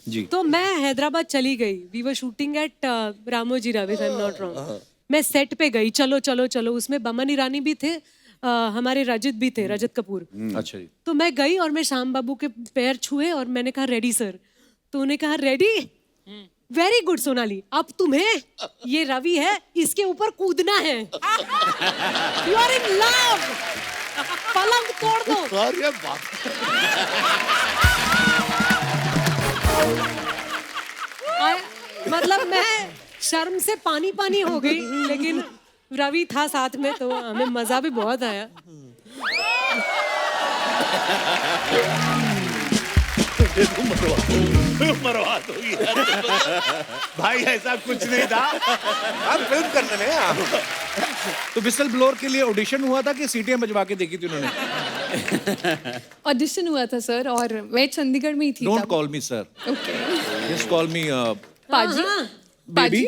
जी। तो मैं हैदराबाद चली गई। We were shooting at Ramoji Rao, if I am not wrong. मैं सेट पे गई, चलो चलो चलो, उसमें बमन ईरानी भी थे, हमारे रजत भी थे, रजत कपूर। अच्छा जी। तो मैं गई और मैं श्याम बाबू के पैर छुए और मैंने कहा रेडी सर। तो उन्हें कहा रेडी, वेरी गुड सोनाली, अब तुम्हें, ये रवि है, इसके ऊपर कूदना है। यू आर इन लव, पलंग तोड़ दो। अरे बाप मतलब मैं शर्म से पानी पानी हो गई, लेकिन रवि था साथ में तो हमें मजा भी बहुत आया। मरवा दो भाई, ऐसा कुछ नहीं था। हम फिल्म करने में आप। तो विसल ब्लोअर के लिए ऑडिशन हुआ था कि सीटियां बजवा के देखी थी उन्होंने? ऑडिशन हुआ था सर, और मैं चंडीगढ़ में ही थी। Don't call me sir, okay. Just call मी पाजी। बेबी।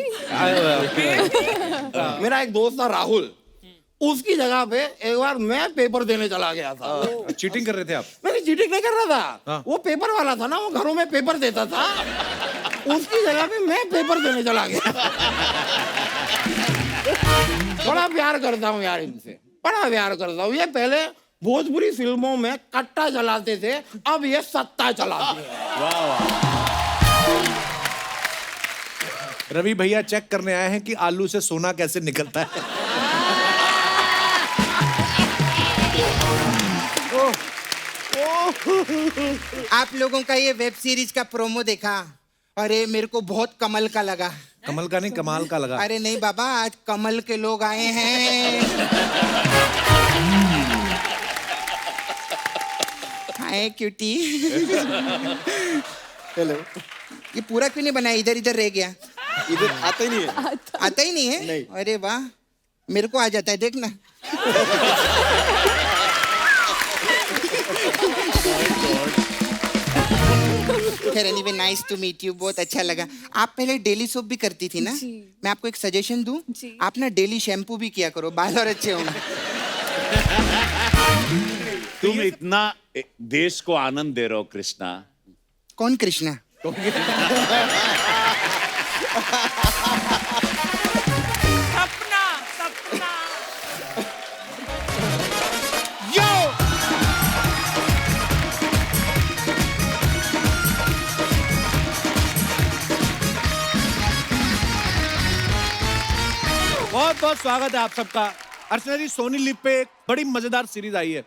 मेरा एक दोस्त था राहुल, उसकी जगह पे एक बार मैं पेपर देने चला गया था। चीटिंग कर रहे थे आप? मैंने चीटिंग नहीं कर रहा था। हाँ। वो पेपर वाला था ना, वो घरों में पेपर देता था। उसकी जगह पे मैं पेपर देने चला गया। बड़ा प्यार करता हूँ यार इनसे, बड़ा प्यार करता हूँ। ये पहले भोजपुरी फिल्मों में कट्टा चलाते थे, अब ये सत्ता चलाते हैं। रवि भैया चेक करने आए हैं कि आलू से सोना कैसे निकलता है। आप लोगों का ये वेब सीरीज का प्रोमो देखा? अरे मेरे को बहुत कमल का लगा। कमल का नहीं, कमाल का लगा। अरे नहीं बाबा, आज कमल के लोग आए हैं। हाय क्यूटी। हेलो। ये पूरा क्यों नहीं बनाया? इधर इधर रह गया। इधर आता ही नहीं है। आता ही नहीं है? नहीं। अरे वाह, मेरे को आ जाता है, देखना। खैर anyway, nice to meet you, बहुत अच्छा लगा। आप पहले डेली सोप भी करती थी ना? जी। मैं आपको एक सजेशन दूं, जी। आप ना डेली शैम्पू भी किया करो, बाल और अच्छे होंगे। तुम इतना देश को आनंद दे रहे हो कृष्णा। कौन कृष्णा? बहुत बहुत स्वागत है आप सबका। अर्चना जी, सोनी लिव पे एक बड़ी मजेदार सीरीज आई है,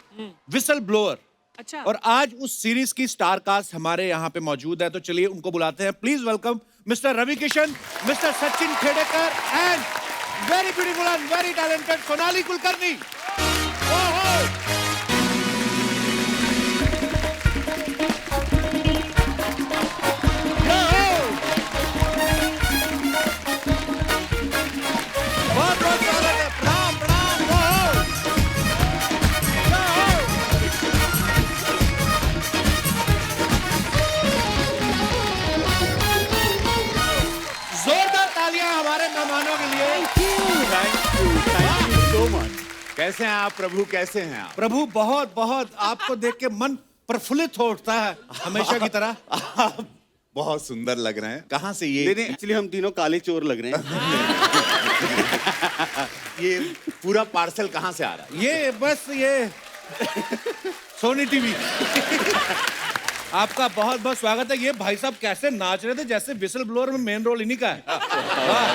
विसल ब्लोअर। अच्छा। और आज उस सीरीज की स्टार कास्ट हमारे यहाँ पे मौजूद है, तो चलिए उनको बुलाते हैं। Please welcome mister Ravi Kishan, mister Sachin Khedekar and very beautiful and very talented Sonali Kulkarni. बहुत बहुत स्वागत है। प्रणाम प्रणाम। जोरदार तालियां हमारे मेहमानों के लिए। Thank you so much. कैसे हैं आप प्रभु, कैसे हैं आप? प्रभु बहुत बहुत, आपको देख के मन प्रफुल्लित हो उठता है हमेशा की तरह। आप बहुत सुंदर लग रहे हैं। कहाँ से ये? नहीं, एक्चुअली हम तीनों काले चोर लग रहे हैं। ये पूरा पार्सल कहाँ से आ रहा है? ये बस ये सोनी टीवी। आपका बहुत बहुत स्वागत है। ये भाई साहब कैसे नाच रहे थे, जैसे विसल ब्लोअर में मेन रोल इन्हीं का है। वाह।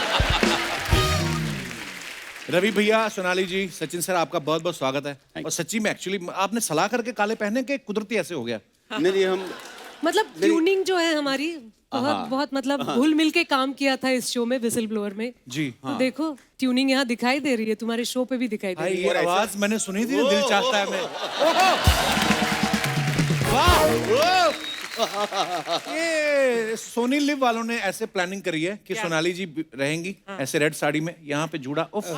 रवि भैया, सोनाली जी, सचिन सर, आपका बहुत बहुत स्वागत है। और सच्ची में एक्चुअली आपने सलाह करके काले पहने के कुदरती ऐसे हो गया। नहीं, हम मतलब ट्यूनिंग जो है हमारी बहुत बहुत मतलब घुल मिल के काम किया था इस शो में, विसल ब्लोअर में जी। तो देखो ट्यूनिंग यहाँ दिखाई दे रही है, तुम्हारे शो पे भी दिखाई दे भाई रही है। ये आवाज मैंने सुनी थी, दिल चाहता है मैं। वाह। ये सोनी लिव वालों ने ऐसे प्लानिंग करी है कि सोनाली जी रहेंगी ऐसे रेड साड़ी में, यहाँ पे जूड़ा उफ,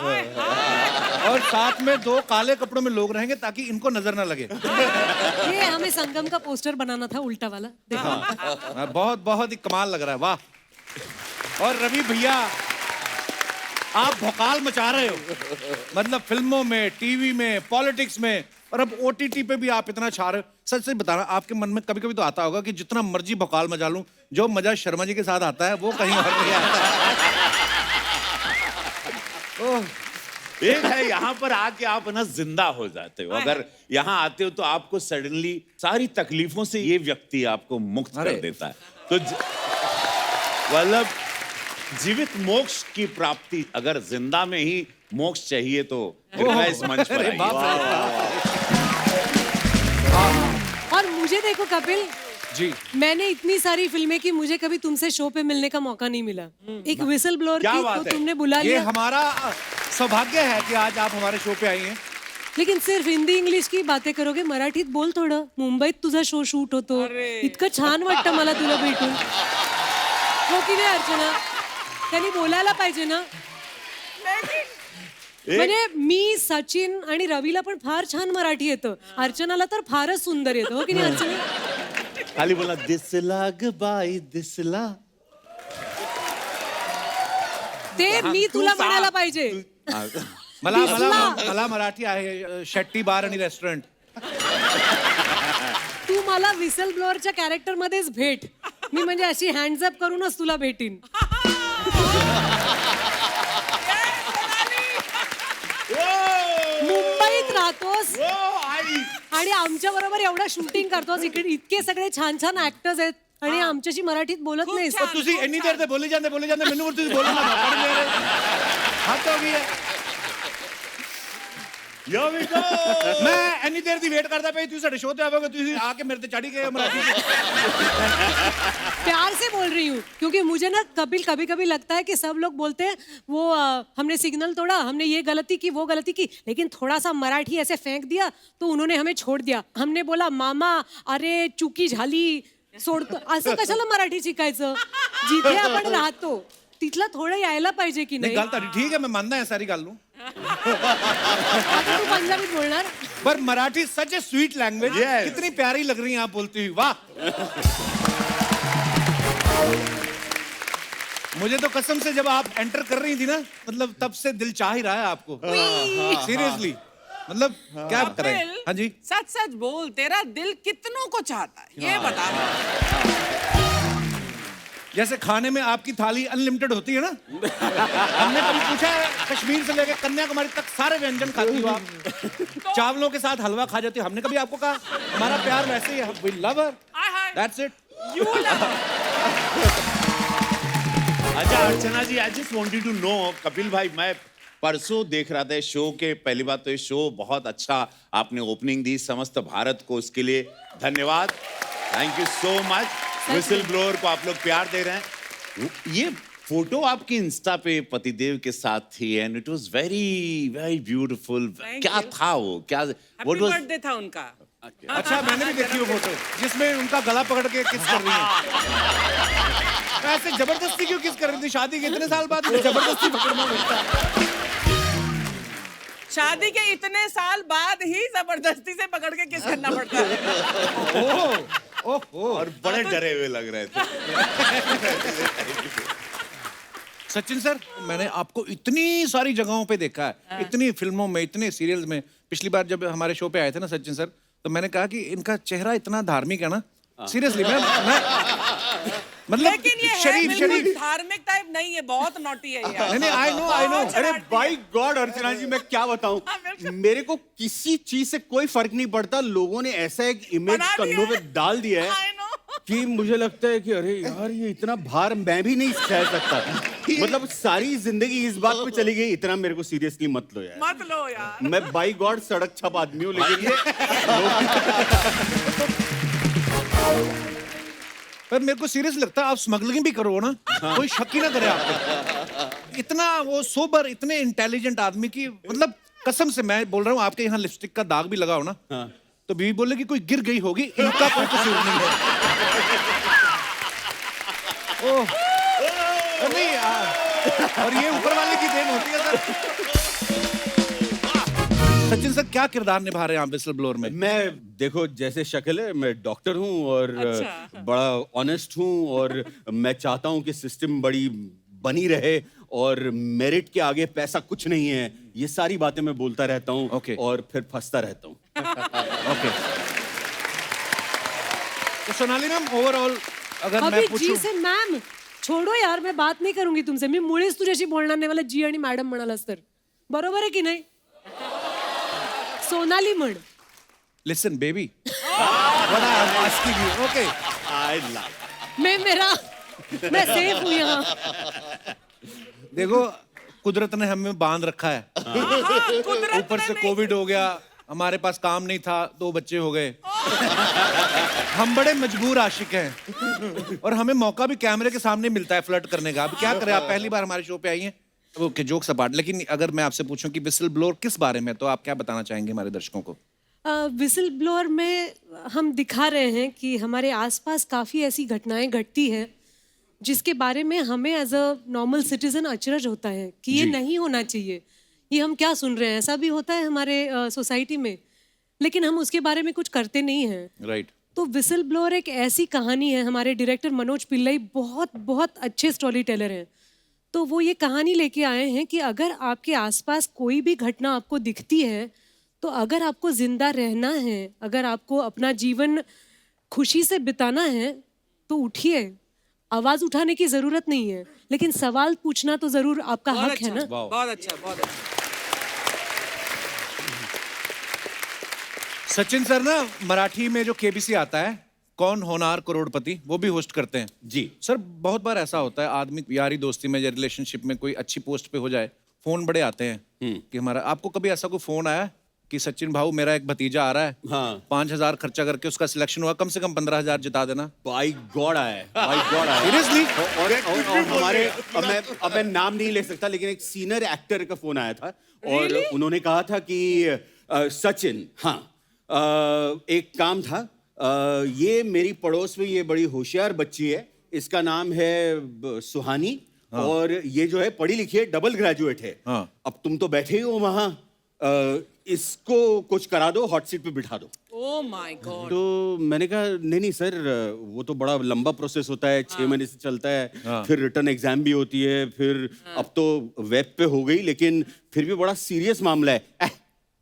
और साथ में दो काले कपड़ों में लोग रहेंगे ताकि इनको नजर ना लगे। ये हमें संगम का पोस्टर बनाना था, उल्टा वाला। देखो बहुत बहुत ही कमाल लग रहा है। वाह। और रवि भैया, आप भौकाल मचा रहे हो, मतलब फिल्मों में, टीवी में, पॉलिटिक्स में, और अब OTT पे भी आप इतना छा रहे हो। सच सच बताना, आपके मन में कभी कभी तो आता होगा कि जितना मर्जी बकाल मजा लूं, जो मजा शर्मा जी के साथ आता है वो कहीं और नहीं आता। एक है यहाँ पर आके आप ना जिंदा हो जाते हो। अगर यहाँ आते हो तो आपको सडनली सारी तकलीफों से ये व्यक्ति आपको मुक्त कर देता है। तो मतलब जीवित मोक्ष की प्राप्ति, अगर जिंदा में ही मोक्ष चाहिए तो कृपया इस मंच पर आइए। और मुझे देखो कपिल जी, मैंने इतनी सारी फिल्में की, मुझे कभी तुमसे शो पे मिलने का मौका नहीं मिला। एक विसल ब्लोअर क्या की बात तो है? तुमने बुला ये लिया, हमारा सौभाग्य है कि आज आप हमारे शो पे आई हैं। लेकिन सिर्फ हिंदी इंग्लिश की बातें करोगे, मराठीत बोल थोडं। मुंबईत तुझा शो शूट होतो, इतकं छान वाटतं मला तुला भेटून। हो की नाही अर्चना? त्यांनी बोलायला पाहिजे ना. म्हणजे मी सचिन आणि रवीला पण फार छान मराठी येतं, अर्चनाला तर फारच सुंदर येतं. हो की नाही अर्चना? खाली बोला दिसला ग बाई दिसला। ते मी तुला म्हणायला पाहिजे. मला मला मला मराठी आहे, शेट्टी बार आणि रेस्टॉरंट. तू मला विसल ब्लोअरच्या कॅरेक्टर मध्येच भेट. मी म्हणजे अशी हँड्स अप करूनच तुला भेटीन. मुंबईत राहतोस आणि आमच्या बरोबर एवढं शूटिंग करतोस, इकडे इतके सगळे छान छान ऍक्टर्स आहेत आणि आमच्याशी मराठीत बोलत नाहीस. तो तुझी ਇੰਨੀ ਦੇਰ ਤੇ ਬੋਲੀ ਜਾਂਦੇ ਮੈਨੂੰ ਤੁਸੀਂ ਬੋਲਣਾ ਨਾ ਪੜ ਮੇਰੇ ਹੱਥ ਹੋ ਗਈ ਹੈ। Here we go। ਮੈਂ ਇੰਨੀ ਦੇਰ ਦੀ ਵੇਟ ਕਰਦਾ ਪਿਆ, ਤੁਸੀਂ ਸਾਡੇ ਸ਼ੋਅ ਤੇ ਆਵੋਗੇ, ਤੁਸੀਂ ਆ ਕੇ ਮੇਰੇ ਤੇ ਚੜੀ गए मराठी में। प्यार से बोल रही हूँ क्योंकि मुझे ना कपिल कभी कभी लगता है कि सब लोग बोलते हैं वो हमने सिग्नल तोड़ा, हमने ये गलती की वो गलती की, लेकिन थोड़ा सा मराठी ऐसे फेंक दिया तो उन्होंने हमें छोड़ दिया. हमने बोला मामा अरे चुकी झाली सोडतो, असं कशाला मराठी शिकायचं. जिथे आपण राहतो तिथलं थोडं यायला पाहिजे की नाही. ਗੱਲ ਤੁਹਾਡੀ ਠੀਕ ਹੈ, ਮੈਂ ਮੰਨਦਾ ਹਾਂ ਸਾਰੀ ਗੱਲ ਨੂੰ, आता तू पंजाबीत बोलणार. पर मराठी सच ए स्वीट लैंग्वेज। Yes. कितनी प्यारी लग रही हैं आप बोलती हुई, वाह। मुझे तो कसम से जब आप एंटर कर रही थी ना, मतलब तब से दिल चाह ही रहा है आपको, सीरियसली। मतलब क्या करें। कपिल, हाँ जी, सच सच बोल, तेरा दिल कितनों को चाहता है ये बता। जैसे खाने में आपकी थाली अनलिमिटेड होती है ना, हमने कभी पूछा है कश्मीर से लेकर कन्याकुमारी तक सारे व्यंजन खाती हो आप, चावलों के साथ हलवा खा जाती हो, हमने कभी आपको कहा हमारा प्यार वैसे ही है, we love her, that's it. अच्छा Archana ji, I just wanted to know, Kapil भाई मैं परसों देख रहा था शो के, पहली बात तो ये शो बहुत अच्छा आपने ओपनिंग दी समस्त भारत को, उसके लिए धन्यवाद, thank you so much. Whistle blower को आप लोग प्यार दे रहे हैं। ये फोटो आपकी इंस्टा पे पतिदेव के साथ थी and it was very very beautiful. क्या you. था वो, क्या हैप्पी व्हाट वाज? बर्थडे था उनका। अच्छा, मैंने भी देखी वो फोटो जिसमें उनका गला पकड़ के किस कर रही है। तो ऐसे जबरदस्ती क्यों किस कर रही थी? शादी के इतने साल बाद जबरदस्ती पकड़ना पड़ता है। शादी के इतने साल बाद ही जबरदस्ती से पकड़ के किस करना पड़ता है। ओहो, और बड़े डरे हुए लग रहे थे। सचिन सर, मैंने आपको इतनी सारी जगहों पे देखा है, इतनी फिल्मों में, इतने सीरियल्स में। पिछली बार जब हमारे शो पे आए थे ना सचिन सर, तो मैंने कहा कि इनका चेहरा इतना धार्मिक है ना, सीरियसली मैं मतलब लेकिन ये है शरीफ बिल्कुल धार्मिक टाइप नहीं है, बहुत नॉटी है ये। नहीं, आई नो। अरे बाई गॉड अर्चना जी, मैं क्या बताऊं, मेरे को किसी चीज से कोई फर्क नहीं पड़ता, लोगों ने ऐसा एक इमेज बना दिया कंधों पे है। डाल दिया है I know। कि मुझे लगता है कि अरे यार ये इतना भार मैं भी नहीं सह सकता। मतलब सारी जिंदगी इस बात पे चली गई, इतना मेरे को सीरियसली मत लो यार। मत लो यार। मैं बाई गॉड सड़क छप आदमी हूँ, लेकिन ये पर मेरे को सीरियस लगता है, आप स्मगलिंग भी करो ना, कोई शक ही ना करे आपको। इतना वो सोबर, इतने इंटेलिजेंट आदमी की, मतलब कसम से मैं बोल रहा हूँ, आपके यहाँ लिपस्टिक का दाग भी लगा हो ना, तो बीवी बोले कि कोई गिर गई होगी, इनका कोई कसूर नहीं है। ओह, नहीं और ये ऊपर वाले की देन होती है सर। सचिन सर, क्या किरदार निभा रहे हैं आप विसल ब्लोअर में? मैं देखो जैसे शक्ल है, मैं डॉक्टर हूँ और अच्छा। बड़ा ऑनेस्ट हूँ और मैं चाहता हूँ कि सिस्टम बड़ी बनी रहे और मेरिट के आगे पैसा कुछ नहीं है, ये सारी बातें मैं बोलता रहता हूँ Okay. और फिर फंसता रहता हूँ। ओके, तो सोनाली मैम ओवरऑल अगर मैं अभी जी पूछूं से मॅम छोडो यार, मैं बात नाही करूंगी तुमसे. मी मुळेच तुझ्याशी बोलणार नाही. मला जी आणि मॅडम म्हणालास तर बरोबर आहे की नाही? सोनाली म्हण. Listen baby, what I am asking you. Okay, मैं सेफ हूँ यहाँ. देखो कुदरत ने हमें बांध रखा है. ऊपर से कोविड हो गया, हमारे पास काम नहीं था, 2 बच्चे हो गए. हम बड़े मजबूर आशिक हैं और हमें मौका भी कैमरे के सामने मिलता है फ्लर्ट करने का. अब क्या करें, आप पहली बार हमारे शो पे आई हैं. ओके, जोक्स अपार्ट, लेकिन अगर मैं आपसे पूछूं कि विसल ब्लोअर किस बारे में, तो आप क्या बताना चाहेंगे हमारे दर्शकों को? विसल ब्लोअर में हम दिखा रहे हैं कि हमारे आसपास काफ़ी ऐसी घटनाएं घटती है जिसके बारे में हमें एज अ नॉर्मल सिटीजन अचरज होता है कि ये नहीं होना चाहिए, ये हम क्या सुन रहे हैं. ऐसा भी होता है हमारे सोसाइटी में, लेकिन हम उसके बारे में कुछ करते नहीं हैं. राइट. तो विसल ब्लोअर एक ऐसी कहानी है. हमारे डायरेक्टर मनोज पिल्लई बहुत बहुत अच्छे स्टोरी टेलर हैं. तो वो ये कहानी लेके आए हैं कि अगर आपके आसपास कोई भी घटना आपको दिखती है, तो अगर आपको जिंदा रहना है, अगर आपको अपना जीवन खुशी से बिताना है, तो उठिए. आवाज उठाने की जरूरत नहीं है, लेकिन सवाल पूछना तो जरूर आपका हक है ना. बहुत अच्छा, बहुत अच्छा. सचिन सर ना मराठी में जो केबीसी आता है, कौन होनार करोड़पति, वो भी होस्ट करते हैं. जी सर बहुत बार ऐसा होता है, आदमी यारी दोस्ती में या रिलेशनशिप में कोई अच्छी पोस्ट पे हो जाए, फोन बड़े आते हैं कि हमारा. आपको कभी ऐसा कोई फोन आया कि सचिन भाऊ मेरा एक भतीजा आ रहा है, हाँ. 5,000 खर्चा करके उसका सिलेक्शन हुआ, कम से कम 15,000 जिता देना. बाय गॉड आया है, बाय गॉड आया है. सीरियसली? और हमारे, अब मैं नाम नहीं ले सकता, लेकिन एक सीनियर एक्टर का फोन आया था और उन्होंने कहा था कि सचिन, हाँ, एक काम था, ये मेरी पड़ोस में ये बड़ी होशियार बच्ची है, इसका नाम है सुहानी. हाँ. और ये जो है पढ़ी लिखी है, डबल ग्रेजुएट है. हाँ. अब तुम तो बैठे ही हो वहां, इसको कुछ करा दो, हॉट सीट पे बिठा दो. Oh my God. तो मैंने कहा नहीं सर, वो तो बड़ा लंबा प्रोसेस होता है, 6 महीने से चलता है. फिर रिटर्न एग्जाम भी होती है, फिर अब तो वेब पे हो गई, लेकिन फिर भी बड़ा सीरियस मामला है.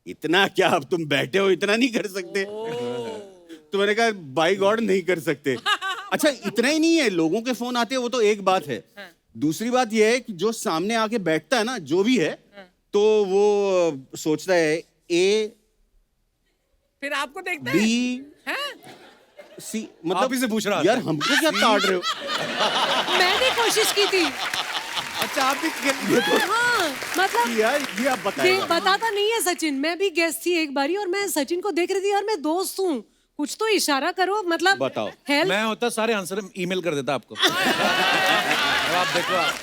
इतना क्या, अब तुम बैठे हो, इतना नहीं कर सकते? तो मैंने कहा बाय गॉड नहीं कर सकते. अच्छा, इतना ही नहीं है, लोगों के फोन आते हैं, वो तो एक बात है. दूसरी बात यह है कि जो सामने आके बैठता है ना, जो भी है, तो वो सोचता है ए फिर आपको देखता है बी सी, मतलब आप ही से पूछ रहा यार, हमको क्या ताड़ रहे हो? मैंने कोशिश की थी. अच्छा, आप भी हाँ, मतलब यार ये आप बताइए. बताता नहीं है सचिन. मैं भी गेस्ट थी एक बारी और मैं सचिन को देख रही थी, यार मैं दोस्त हूँ, कुछ तो इशारा करो. मतलब बताओ. हेल्प. मैं होता सारे आंसर ईमेल कर देता आपको. अब आप देखो, आप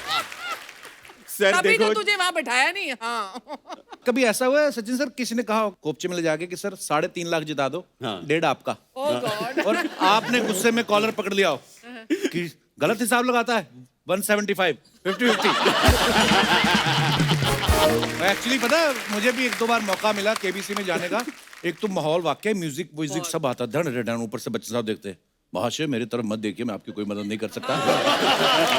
सर तभी तो देखो, तुझे वहां बैठाया नहीं. हाँ. कभी ऐसा हुआ है सचिन सर, किसी ने कहा हो कोपचे में ले जाके कि सर 3.5 लाख जिता दो, हाँ. 1.5 आपका, ओह गॉड. और आपने गुस्से में कॉलर पकड़ लिया हो कि गलत हिसाब लगाता है, 175, 50-50. एक्चुअली पता है, मुझे भी 1-2 बार मौका मिला केबीसी में जाने का. एक तो माहौल वाकई, म्यूजिक व्यूजिक सब आता, धड़ ऊपर से बच्चे साहब देखते हैं, महाशय मेरी तरफ मत देखिए, मैं आपकी कोई मदद नहीं कर सकता.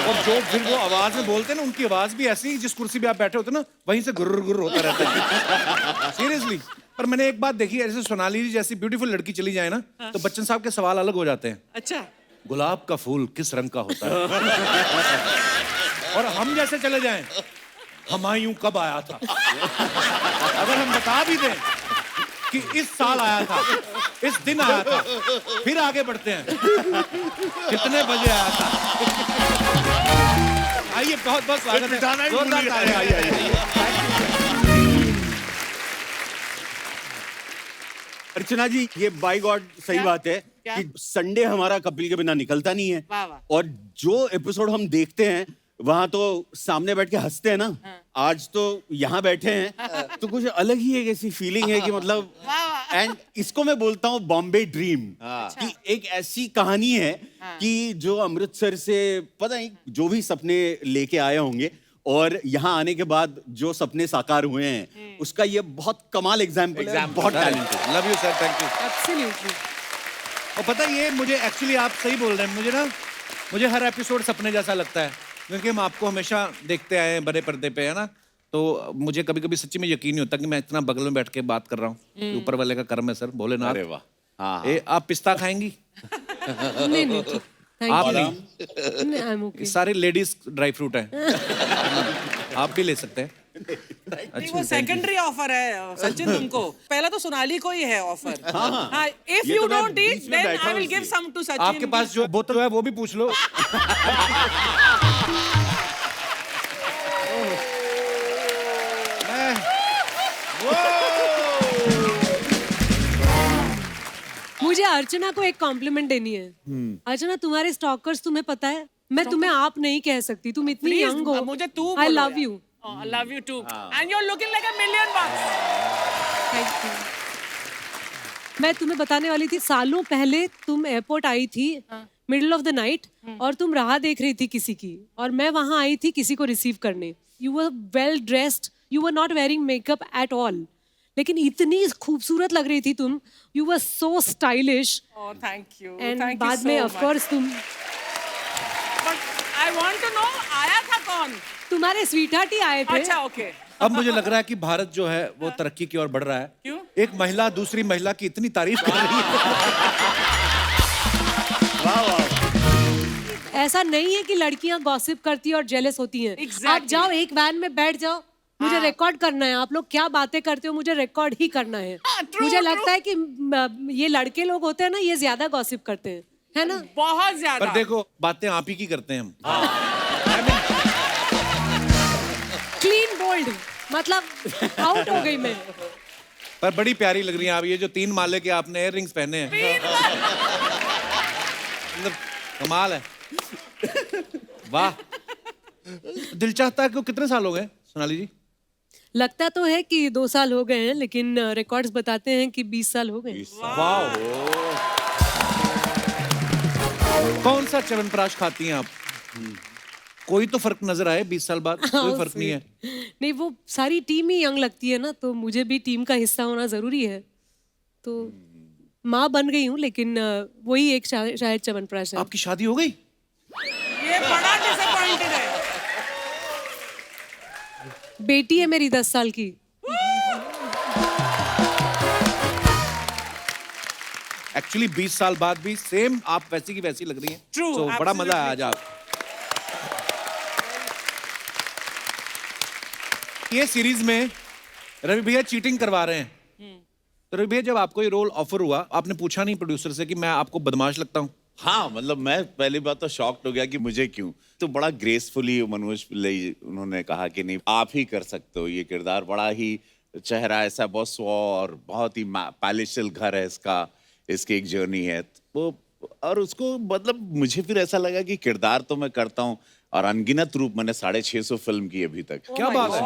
और जो फिर वो आवाज में बोलते हैं ना, उनकी आवाज भी ऐसी, जिस कुर्सी पे आप बैठे होते ना, वहीं से गुर्र गुर्र होता रहता है. सीरियसली. पर मैंने एक बात देखी, ऐसे सोनाली जी जैसी ब्यूटीफुल लड़की चली जाए ना, तो बच्चन साहब के सवाल अलग हो जाते हैं. अच्छा. गुलाब का फूल किस रंग का होता है? और हम जैसे चले जाएं, हुमायूं कब आया था? अगर हम बता भी दें कि इस साल आया था, इस दिन आया था, फिर आगे बढ़ते हैं, कितने बजे आया था? आइए, बहुत बहुत स्वागत है. जोरदार तालियां. आइए. अर्चना जी, ये बाय गॉड सही क्या? बात है क्या? कि संडे हमारा कपिल के बिना निकलता नहीं है. वाह, वाह. और जो एपिसोड हम देखते हैं, वहां तो सामने बैठ के हंसते हैं ना. आज तो यहाँ बैठे हैं, तो कुछ अलग ही एक ऐसी फीलिंग है कि मतलब, एंड इसको मैं बोलता हूँ बॉम्बे ड्रीम. कि एक ऐसी कहानी है कि जो अमृतसर से पता नहीं जो भी सपने लेके आए होंगे, और यहाँ आने के बाद जो सपने साकार हुए हैं, उसका ये बहुत कमाल एग्जाम्पल है. बहुत talented. Love you sir, thank you. Absolutely. और पता है, ये मुझे एक्चुअली, आप सही बोल रहे हैं, मुझे हर एपिसोड सपने जैसा लगता है. क्योंकि हम आपको हमेशा देखते आए हैं बड़े पर्दे पे, है ना, तो मुझे कभी कभी सच्ची में यकीन नहीं होता कि मैं इतना बगल में बैठ के बात कर रहा हूँ। ऊपर वाले का कर्म है सर, भोलेनाथ। अरे वाह। हाँ, ए, आप पिस्ता खाएंगी? नहीं नहीं ठीक, थैंक आप यू। नहीं, आई एम ओके। सारे लेडीज ड्राई फ्रूट हैं। आप भी ले सकते हैं। नहीं, वो सेकेंडरी ऑफर है सचिन तुमको, पहला तो सोनाली को ही है ऑफर। हाँ, इफ ये यू तो मैं डोंट ईट बीच में देन बैठा आई हूँ विल गिव इसलिए। सम टू सचिन। आपके पास जो बोतल है वो भी पूछ लो। मुझे अर्चना को एक कॉम्प्लीमेंट देनी है। अर्चना, तुम्हारे स्टॉकर्स तुम्हें पता है, मैं तुम्हें आप नहीं कह सकती, तुम इतनी Please, यंग हो। मुझे तू आई बोलो लव यार। You. I love you too and you are looking like a million bucks. Thank you. मैं तुम्हें बताने वाली थी, सालों पहले तुम एयरपोर्ट आई थी मिडिल ऑफ द नाइट, और तुम राह देख रही थी किसी की, और मैं वहां आई थी किसी को रिसीव करने। You were well dressed, you were not wearing makeup at all, लेकिन इतनी खूबसूरत लग रही थी तुम। You were so stylish. Oh thank you, and thank you बाद में ऑफ कोर्स तुम, but I want to know आया था कौन? तुम्हारे स्वीटहार्ट ही आए थे। अच्छा ओके। अब मुझे लग रहा है कि भारत जो है वो तरक्की की ओर बढ़ रहा है। क्यों? एक महिला दूसरी महिला की इतनी तारीफ कर रही है। ऐसा नहीं है कि लड़कियां गॉसिप करती हैं और जेलस होती हैं। Exactly. आप जाओ एक वैन में बैठ जाओ, मुझे रिकॉर्ड करना है। आप लोग क्या बातें करते हो मुझे रिकॉर्ड ही करना है। true, मुझे true. लगता है कि ये लड़के लोग होते हैं ना, ये ज्यादा गॉसिप करते हैं, है ना? बहुत ज्यादा। पर देखो, बातें आप ही की करते हैं हम। क्लीन बोल्ड, मतलब आउट हो गई मैं। पर बड़ी प्यारी लग रही हैं आप। ये जो 3 माले के आपने इयर रिंग्स पहने हैं, मतलब कमाल है। वाह। दिल चाहता है कि कितने साल हो गए सोनाली जी? लगता तो है कि 2 साल हो गए हैं, लेकिन रिकॉर्ड्स बताते हैं कि 20 साल हो गए। वाह। कौन सा च्यवनप्राश खाती हैं आप? कोई तो फर्क नजर आए 20 साल बाद? कोई फर्क नहीं है। नहीं, वो सारी टीम ही यंग लगती है ना, तो मुझे भी टीम का हिस्सा होना जरूरी है। तो माँ बन गई हूँ, लेकिन वही एक शायद च्यवनप्राश है। आपकी शादी हो गई? ये बड़ा डिसअपॉइंटेड है। बेटी है मेरी 10 साल की। एक्चुअली 20 साल बाद भी सेम आप वैसी की वैसी लग रही हैं। True, So, बड़ा मजा आया आज absolutely. आप। ये सीरीज में रवि भैया चीटिंग करवा रहे हैं। तो रवि भैया, जब आपको ये रोल ऑफर हुआ, आपने पूछा नहीं प्रोड्यूसर से कि मैं आपको बदमाश लगता हूँ? हाँ, मतलब मैं पहली बात तो शॉक्ड हो गया कि मुझे क्यों। तो बड़ा ग्रेसफुली मनोज पिल्लई उन्होंने कहा कि नहीं, आप ही कर सकते हो ये किरदार। बड़ा ही चेहरा ऐसा बहुत स्व और बहुत ही पैलेशियल घर है इसका, इसकी एक जर्नी है वो। और उसको मतलब मुझे फिर ऐसा लगा कि किरदार तो मैं करता हूँ, और अनगिनत रूप मैंने 650 फिल्म की अभी तक। क्या बात है।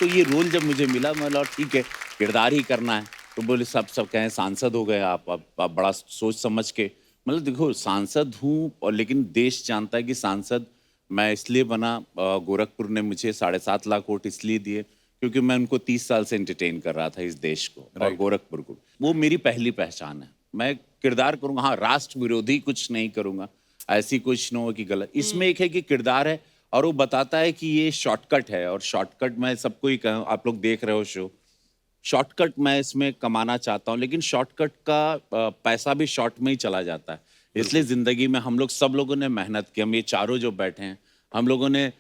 तो ये रोल जब मुझे मिला, मैं बोला ठीक है किरदार ही करना है। तो बोले सब कहें सांसद हो गए आप बड़ा सोच समझ के। मतलब देखो, सांसद हूँ और लेकिन देश जानता है कि सांसद मैं इसलिए बना। गोरखपुर ने मुझे 7.5 लाख वोट इसलिए दिए क्योंकि मैं उनको 30 साल से एंटरटेन कर रहा था इस देश को और गोरखपुर को। वो मेरी पहली पहचान है। मैं किरदार करूँगा, हाँ, राष्ट्र विरोधी कुछ नहीं करूँगा, ऐसी कुछ न हो कि गलत। इसमें एक है कि किरदार है और वो बताता है कि ये शॉर्टकट है, और शॉर्टकट मैं सबको ही कहूँ, आप लोग देख रहे हो शो, शॉर्टकट मैं इसमें कमाना चाहता हूँ, लेकिन शॉर्टकट का पैसा भी शॉर्ट में ही चला जाता है। इसलिए जिंदगी में हम लोग सब लोगों ने मेहनत की। हम ये चारों जो बैठे हैं, हम लोगों ने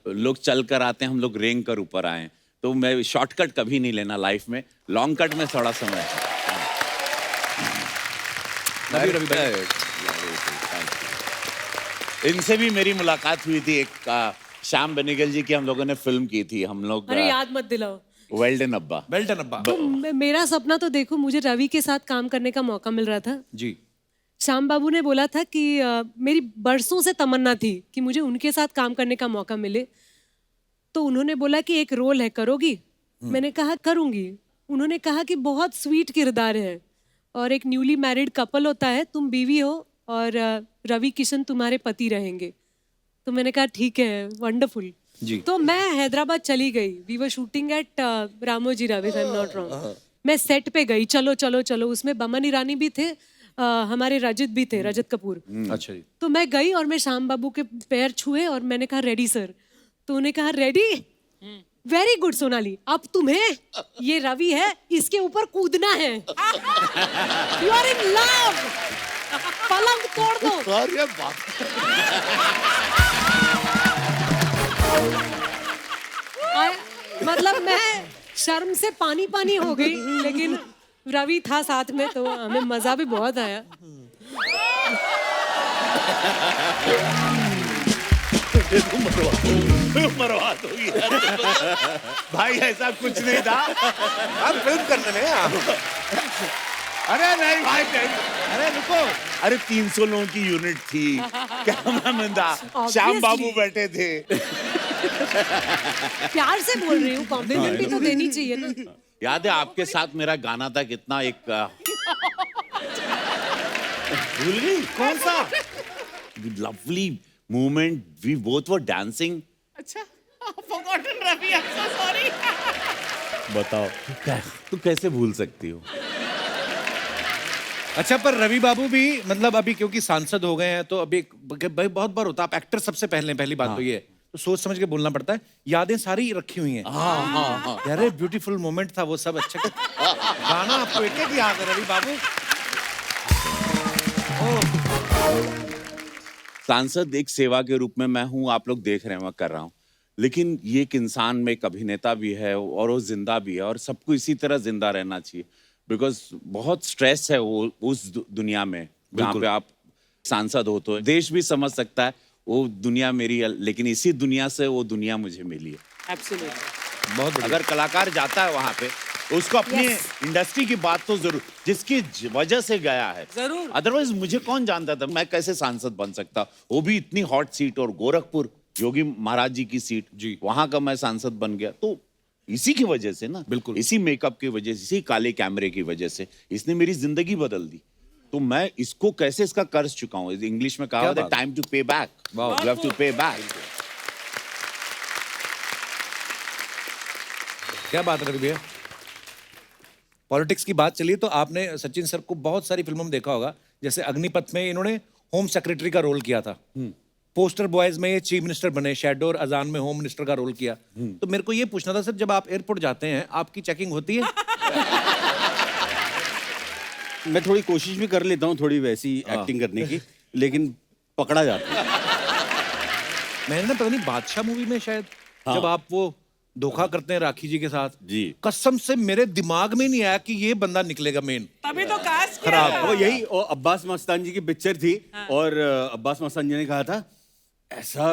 लोग चल कर आते हैं, हम लोग रेंग कर ऊपर आए हैं। तो मैं शॉर्टकट कभी नहीं लेना लाइफ में, लॉन्ग कट में थोड़ा समय है। इनसे भी मेरी मुलाकात हुई थी, एक श्याम बेनेगल जी की हम लोगों ने फिल्म की थी। हम लोग अरे याद मत दिलाओ। वेल्डन अब्बा। वेल्डन अब्बा। तो मेरा सपना तो देखो, मुझे रवि के साथ काम करने का मौका मिल रहा था। जी। श्याम बाबू ने बोला था कि मेरी बरसों से तमन्ना थी कि मुझे उनके साथ काम करने का मौका मिले। तो उन्होंने बोला कि एक रोल है, करोगी? मैंने कहा करूंगी। उन्होंने कहा कि बहुत स्वीट किरदार है और एक न्यूली मैरिड कपल होता है, तुम बीवी हो और रवि किशन तुम्हारे पति रहेंगे। तो मैंने कहा ठीक है, वंडरफुल। तो मैं हैदराबाद चली गई। We were shooting at Ramoji Rao, if I am not wrong. मैं सेट पे गई, चलो चलो चलो। उसमें बमन ईरानी भी थे, हमारे रजत भी थे, रजत कपूर। अच्छा जी। तो मैं गई और मैं श्याम बाबू के पैर छुए और मैंने कहा रेडी सर। तो उन्हें कहा रेडी, वेरी गुड सोनाली, अब तुम्हें ये रवि है, इसके ऊपर कूदना है। यू आर इन लव, पलंग तोड़ दो। अरे बाप मतलब मैं शर्म से पानी पानी हो गई, लेकिन रवि था साथ में तो हमें मजा भी बहुत आया। मरवा दोगी भाई, ऐसा कुछ नहीं था। आप फिल्म करने में आप। अरे नहीं भाई नहीं। अरे रुको, अरे 300 लोगों की यूनिट थी, कैमरामैन था, श्याम बाबू बैठे थे। प्यार से बोल रही हूँ, कॉम्प्लीमेंट भी तो देनी चाहिए ना। याद है आपके साथ मेरा गाना था कितना, एक भूल गई कौन सा, lovely moment, we both were dancing. अच्छा, forgotten Ravi, I'm so sorry. बताओ तू कैसे भूल सकती हो। अच्छा पर रवि बाबू भी मतलब अभी क्योंकि सांसद हो गए हैं तो अभी भाई बहुत बार होता है, आप एक्टर सबसे पहली बात तो ये है, तो सोच समझ के बोलना पड़ता है। यादें सारी रखी हुई हैं। यार ब्यूटीफुल मोमेंट था वो सब। अच्छा गाना आपको एक एक याद है रवि बाबू? सांसद एक सेवा के रूप में मैं हूं, आप लोग देख रहे हैं मैं कर रहा हूं, लेकिन ये एक इंसान में एक अभिनेता भी है और वो जिंदा भी है, और सबको इसी तरह जिंदा रहना चाहिए, बिकॉज बहुत स्ट्रेस है वो उस दुनिया में जहाँ पे आप सांसद हो। तो देश भी समझ सकता है वो दुनिया मेरी है, लेकिन इसी दुनिया से वो दुनिया मुझे मिली है। Absolutely. बहुत बढ़िया। अगर कलाकार जाता है वहां पे, उसको अपनी इंडस्ट्री की बात तो जरूर, जिसकी वजह से गया है, जरूर। अदरवाइज मुझे कौन जानता था, मैं कैसे सांसद बन सकता, वो भी इतनी हॉट सीट, और गोरखपुर योगी महाराज जी की सीट जी, वहां का मैं सांसद बन गया। तो इसी की वजह से ना, बिल्कुल इसी मेकअप की वजह से, इसी काले कैमरे की वजह से इसने मेरी जिंदगी बदल दी। तो मैं इसको कैसे इसका कर्ज चुकाऊं, इंग्लिश में कहा है टाइम टू पे बैक, यू हैव टू पे बैक। क्या बात है रवि भैया। पॉलिटिक्स की बात चली तो आपने सचिन सर को बहुत सारी फिल्मों में देखा होगा, जैसे अग्निपथ में इन्होंने होम सेक्रेटरी का रोल किया था, पोस्टर बॉयज में ये चीफ मिनिस्टर बने, शैडो और अजान में होम मिनिस्टर का रोल किया। तो मेरे को ये पूछना था सर, जब आप एयरपोर्ट जाते हैं आपकी चेकिंग होती है? मैं थोड़ी कोशिश भी कर लेता हूँ थोड़ी वैसी एक्टिंग करने की, लेकिन पकड़ा जाता है। मैंने ना पता नहीं बादशाह मूवी में शायद जब आप वो धोखा करते हैं राखी जी के साथ जी, कसम से मेरे दिमाग में नहीं आया कि ये बंदा निकलेगा मेन। तभी तो कास्ट किया खराब। है। वो यही वो अब्बास मस्तान जी की पिक्चर थी, और अब्बास मस्तान जी ने कहा था ऐसा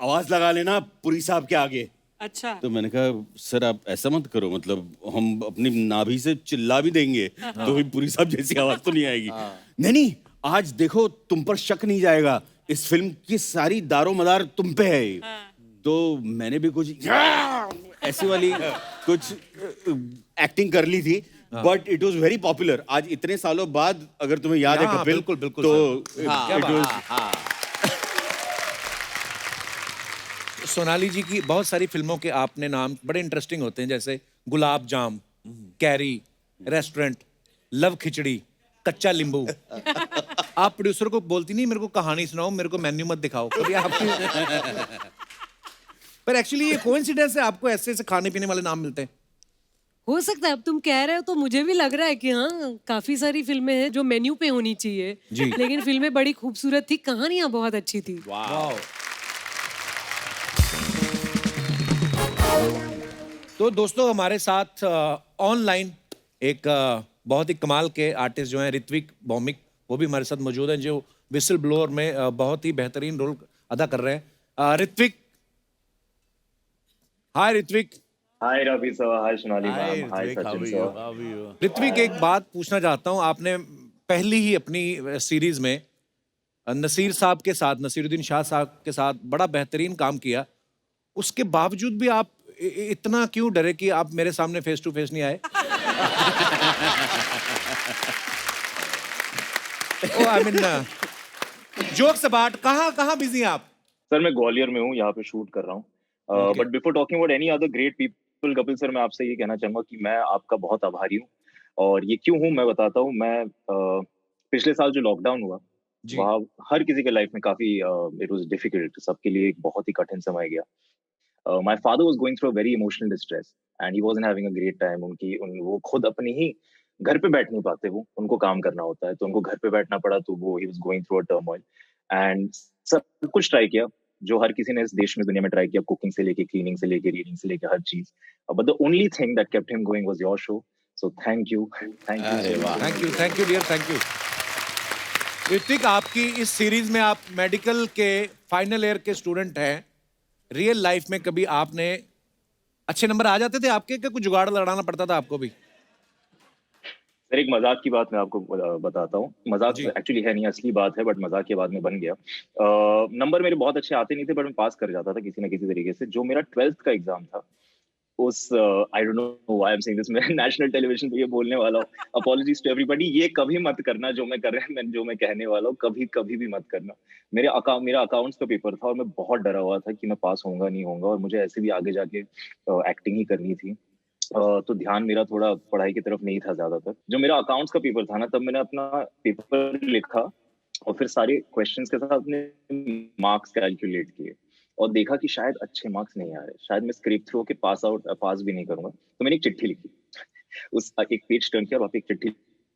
आवाज लगा लेना पुरी साहब के आगे। अच्छा, तो मैंने कहा सर आप ऐसा मत करो, मतलब हम अपनी नाभि से चिल्ला भी देंगे तो भी पुरी साहब जैसी आवाज तो नहीं आएगी। नहीं नहीं, आज देखो तुम पर शक नहीं जाएगा, इस फिल्म की सारी दारो मदार तुम पे है। तो मैंने भी कुछ ऐसी वाली कुछ एक्टिंग कर ली थी, but it was very popular. आज इतने सालों बाद अगर तुम्हें याद है हाँ, कपिल, बिल्कुल, बिल्कुल, तो क्या it बात। was- सोनाली जी की बहुत सारी फिल्मों के आपने नाम बड़े इंटरेस्टिंग होते हैं, जैसे गुलाब जाम, कैरी, रेस्टोरेंट, लव खिचड़ी, कच्चा नींबू। आप प्रोड्यूसर को बोलती नहीं मेरे को कहानी सुनाओ, मेरे को मेन्यू मत दिखाओ कभी आपकी। पर एक्चुअली ये कोइंसिडेंस है, आपको ऐसे ऐसे खाने पीने वाले नाम मिलते हैं। हो सकता है, अब तुम कह रहे हो तो मुझे भी लग रहा है कि हाँ काफी सारी फिल्में हैं जो मेन्यू पे होनी चाहिए जी। लेकिन फिल्में बड़ी खूबसूरत थी, कहानियां बहुत अच्छी थी। वाह। तो दोस्तों हमारे साथ ऑनलाइन एक बहुत ही कमाल के आर्टिस्ट जो हैं ऋत्विक भौमिक, वो भी हमारे साथ मौजूद हैं, जो विसल ब्लोअर में बहुत ही बेहतरीन रोल अदा कर रहे हैं। ऋत्विक, हाय ऋत्विक। हाय रवि सर, हाय सोनाली मैम, हाय सचिन सर। ऋत्विक, एक बात पूछना चाहता हूँ, आपने पहली ही अपनी सीरीज में नसीर साहब के साथ, नसीरुद्दीन शाह साहब के साथ बड़ा बेहतरीन काम किया, उसके बावजूद भी आप इतना क्यों डरे कि आप मेरे सामने फेस टू फेस नहीं आए? आई मीन जोक्स अबाउट, कहाँ बिजी हैं आप? सर मैं ग्वालियर में हूँ, यहाँ पे शूट कर रहा हूँ। But before talking about any other great people, Kapil sir, मैं आपसे ये कहना चाहूंगा कि मैं आपका बहुत आभारी हूँ। और ये क्यों हूँ मैं बताता हूँ। मैं पिछले साल जो लॉकडाउन हुआ जी। वहाँ हर किसी के लाइफ में काफी इट वाज डिफिकल्ट, सबके लिए एक बहुत ही कठिन समय गया. My father was going through a very emotional distress and he wasn't having a great time. वो खुद अपनी ही घर पे बैठ नहीं पाते, वो उनको काम करना होता है, तो उनको घर पे बैठना पड़ा, तो वो he was going through a turmoil and सब कुछ ट्राई किया जो हर किसी ने इस देश में दुनिया में ट्राई किया, कुकिंग से लेके क्लीनिंग से लेके रीडिंग से लेके हर चीज. But the only thing that kept him going was your show. So thank you. अरे वाह. Thank you dear, thank you. Hrithik, आपकी इस सीरीज में आप मेडिकल के फाइनल ईयर के स्टूडेंट हैं. रियल लाइफ में कभी आपने अच्छे नंबर आ जाते थे आपके, क्या कुछ जुगाड़ लड़ाना पड़ता था आपको भी? सर एक मजाक की बात मैं आपको बताता हूँ. मजाक जी. एक्चुअली है नहीं, असली बात है, बट मजाक के बाद में बन गया. नंबर मेरे बहुत अच्छे आते नहीं थे, बट मैं पास कर जाता था किसी ना किसी तरीके से. जो मेरा 12th का एग्जाम था, उस I don't know why I am saying this, मैं नेशनल टेलीविजन पे ये बोलने वाला हूँ. Apologies to everybody. ये कभी मत करना जो मैं कर रहा हूँ, जो मैं कहने वाला हूँ, कभी भी मत करना. मेरा अकाउंट्स का पेपर था और मैं बहुत डरा हुआ था कि मैं पास होऊंगा नहीं होऊंगा, और मुझे ऐसे भी आगे जाके एक्टिंग ही करनी थी. तो ध्यान मेरा थोड़ा पढ़ाई की तरफ नहीं था ज्यादातर. जो मेरा अकाउंट्स का पेपर था ना, तब मैंने अपना पेपर लिखा और फिर सारे क्वेश्चंस के साथ अपने मार्क्स कैलकुलेट किए और देखा कि शायद अच्छे मार्क्स नहीं आ रहे, शायद मैं स्क्रेप थ्रू के पास भी नहीं करूंगा. तो मैंने एक चिट्ठी लिखी, उस एक पेज टर्न किया और वहाँ पे एक चिट्ठी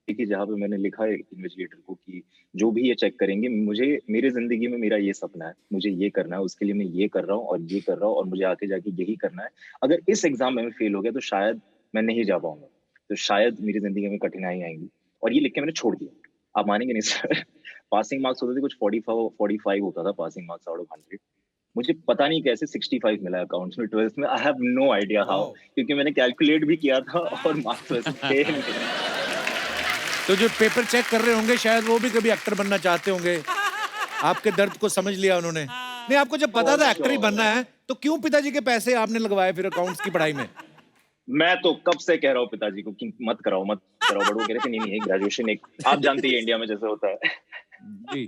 लिखी जहाँ पे मैंने लिखा है इन्वेस्टिगेटर को कि जो भी ये चेक करेंगे, मुझे मेरी जिंदगी में मेरा ये सपना है, मुझे ये करना है, उसके लिए मैं ये कर रहा हूँ और ये कर रहा हूँ और मुझे आगे जाके यही करना है. अगर इस एग्जाम में मैं फेल हो गया तो शायद मैं नहीं जा पाऊंगा, तो शायद मेरी जिंदगी में कठिनाई आएंगी. और ये लिख के मैंने छोड़ दिया. आप मानेंगे नहीं सर, पासिंग मार्क्स होते थे कुछ 45 होता था पासिंग मार्क्स आउट ऑफ 100. मुझे पता नहीं कैसे 65 मिला अकाउंट्स में 12th में. I have no idea how, क्योंकि मैंने कैलकुलेट भी किया था और मार्क्स वैसे थे नहीं. तो जो पेपर चेक कर रहे होंगे शायद वो भी कभी एक्टर बनना चाहते होंगे. आपके दर्द को समझ लिया उन्होंने. नहीं, आपको जब पता था एक्टर ही बनना है तो क्यों पिताजी के पैसे आपने लगवाए फिर अकाउंट्स की पढ़ाई में? मैं तो कब से कह रहा हूँ पिताजी को कि मत कराओ. बट वो कह रहे थे नहीं, ग्रेजुएशन एक, आप जानते ही इंडिया में जैसे होता है. जी.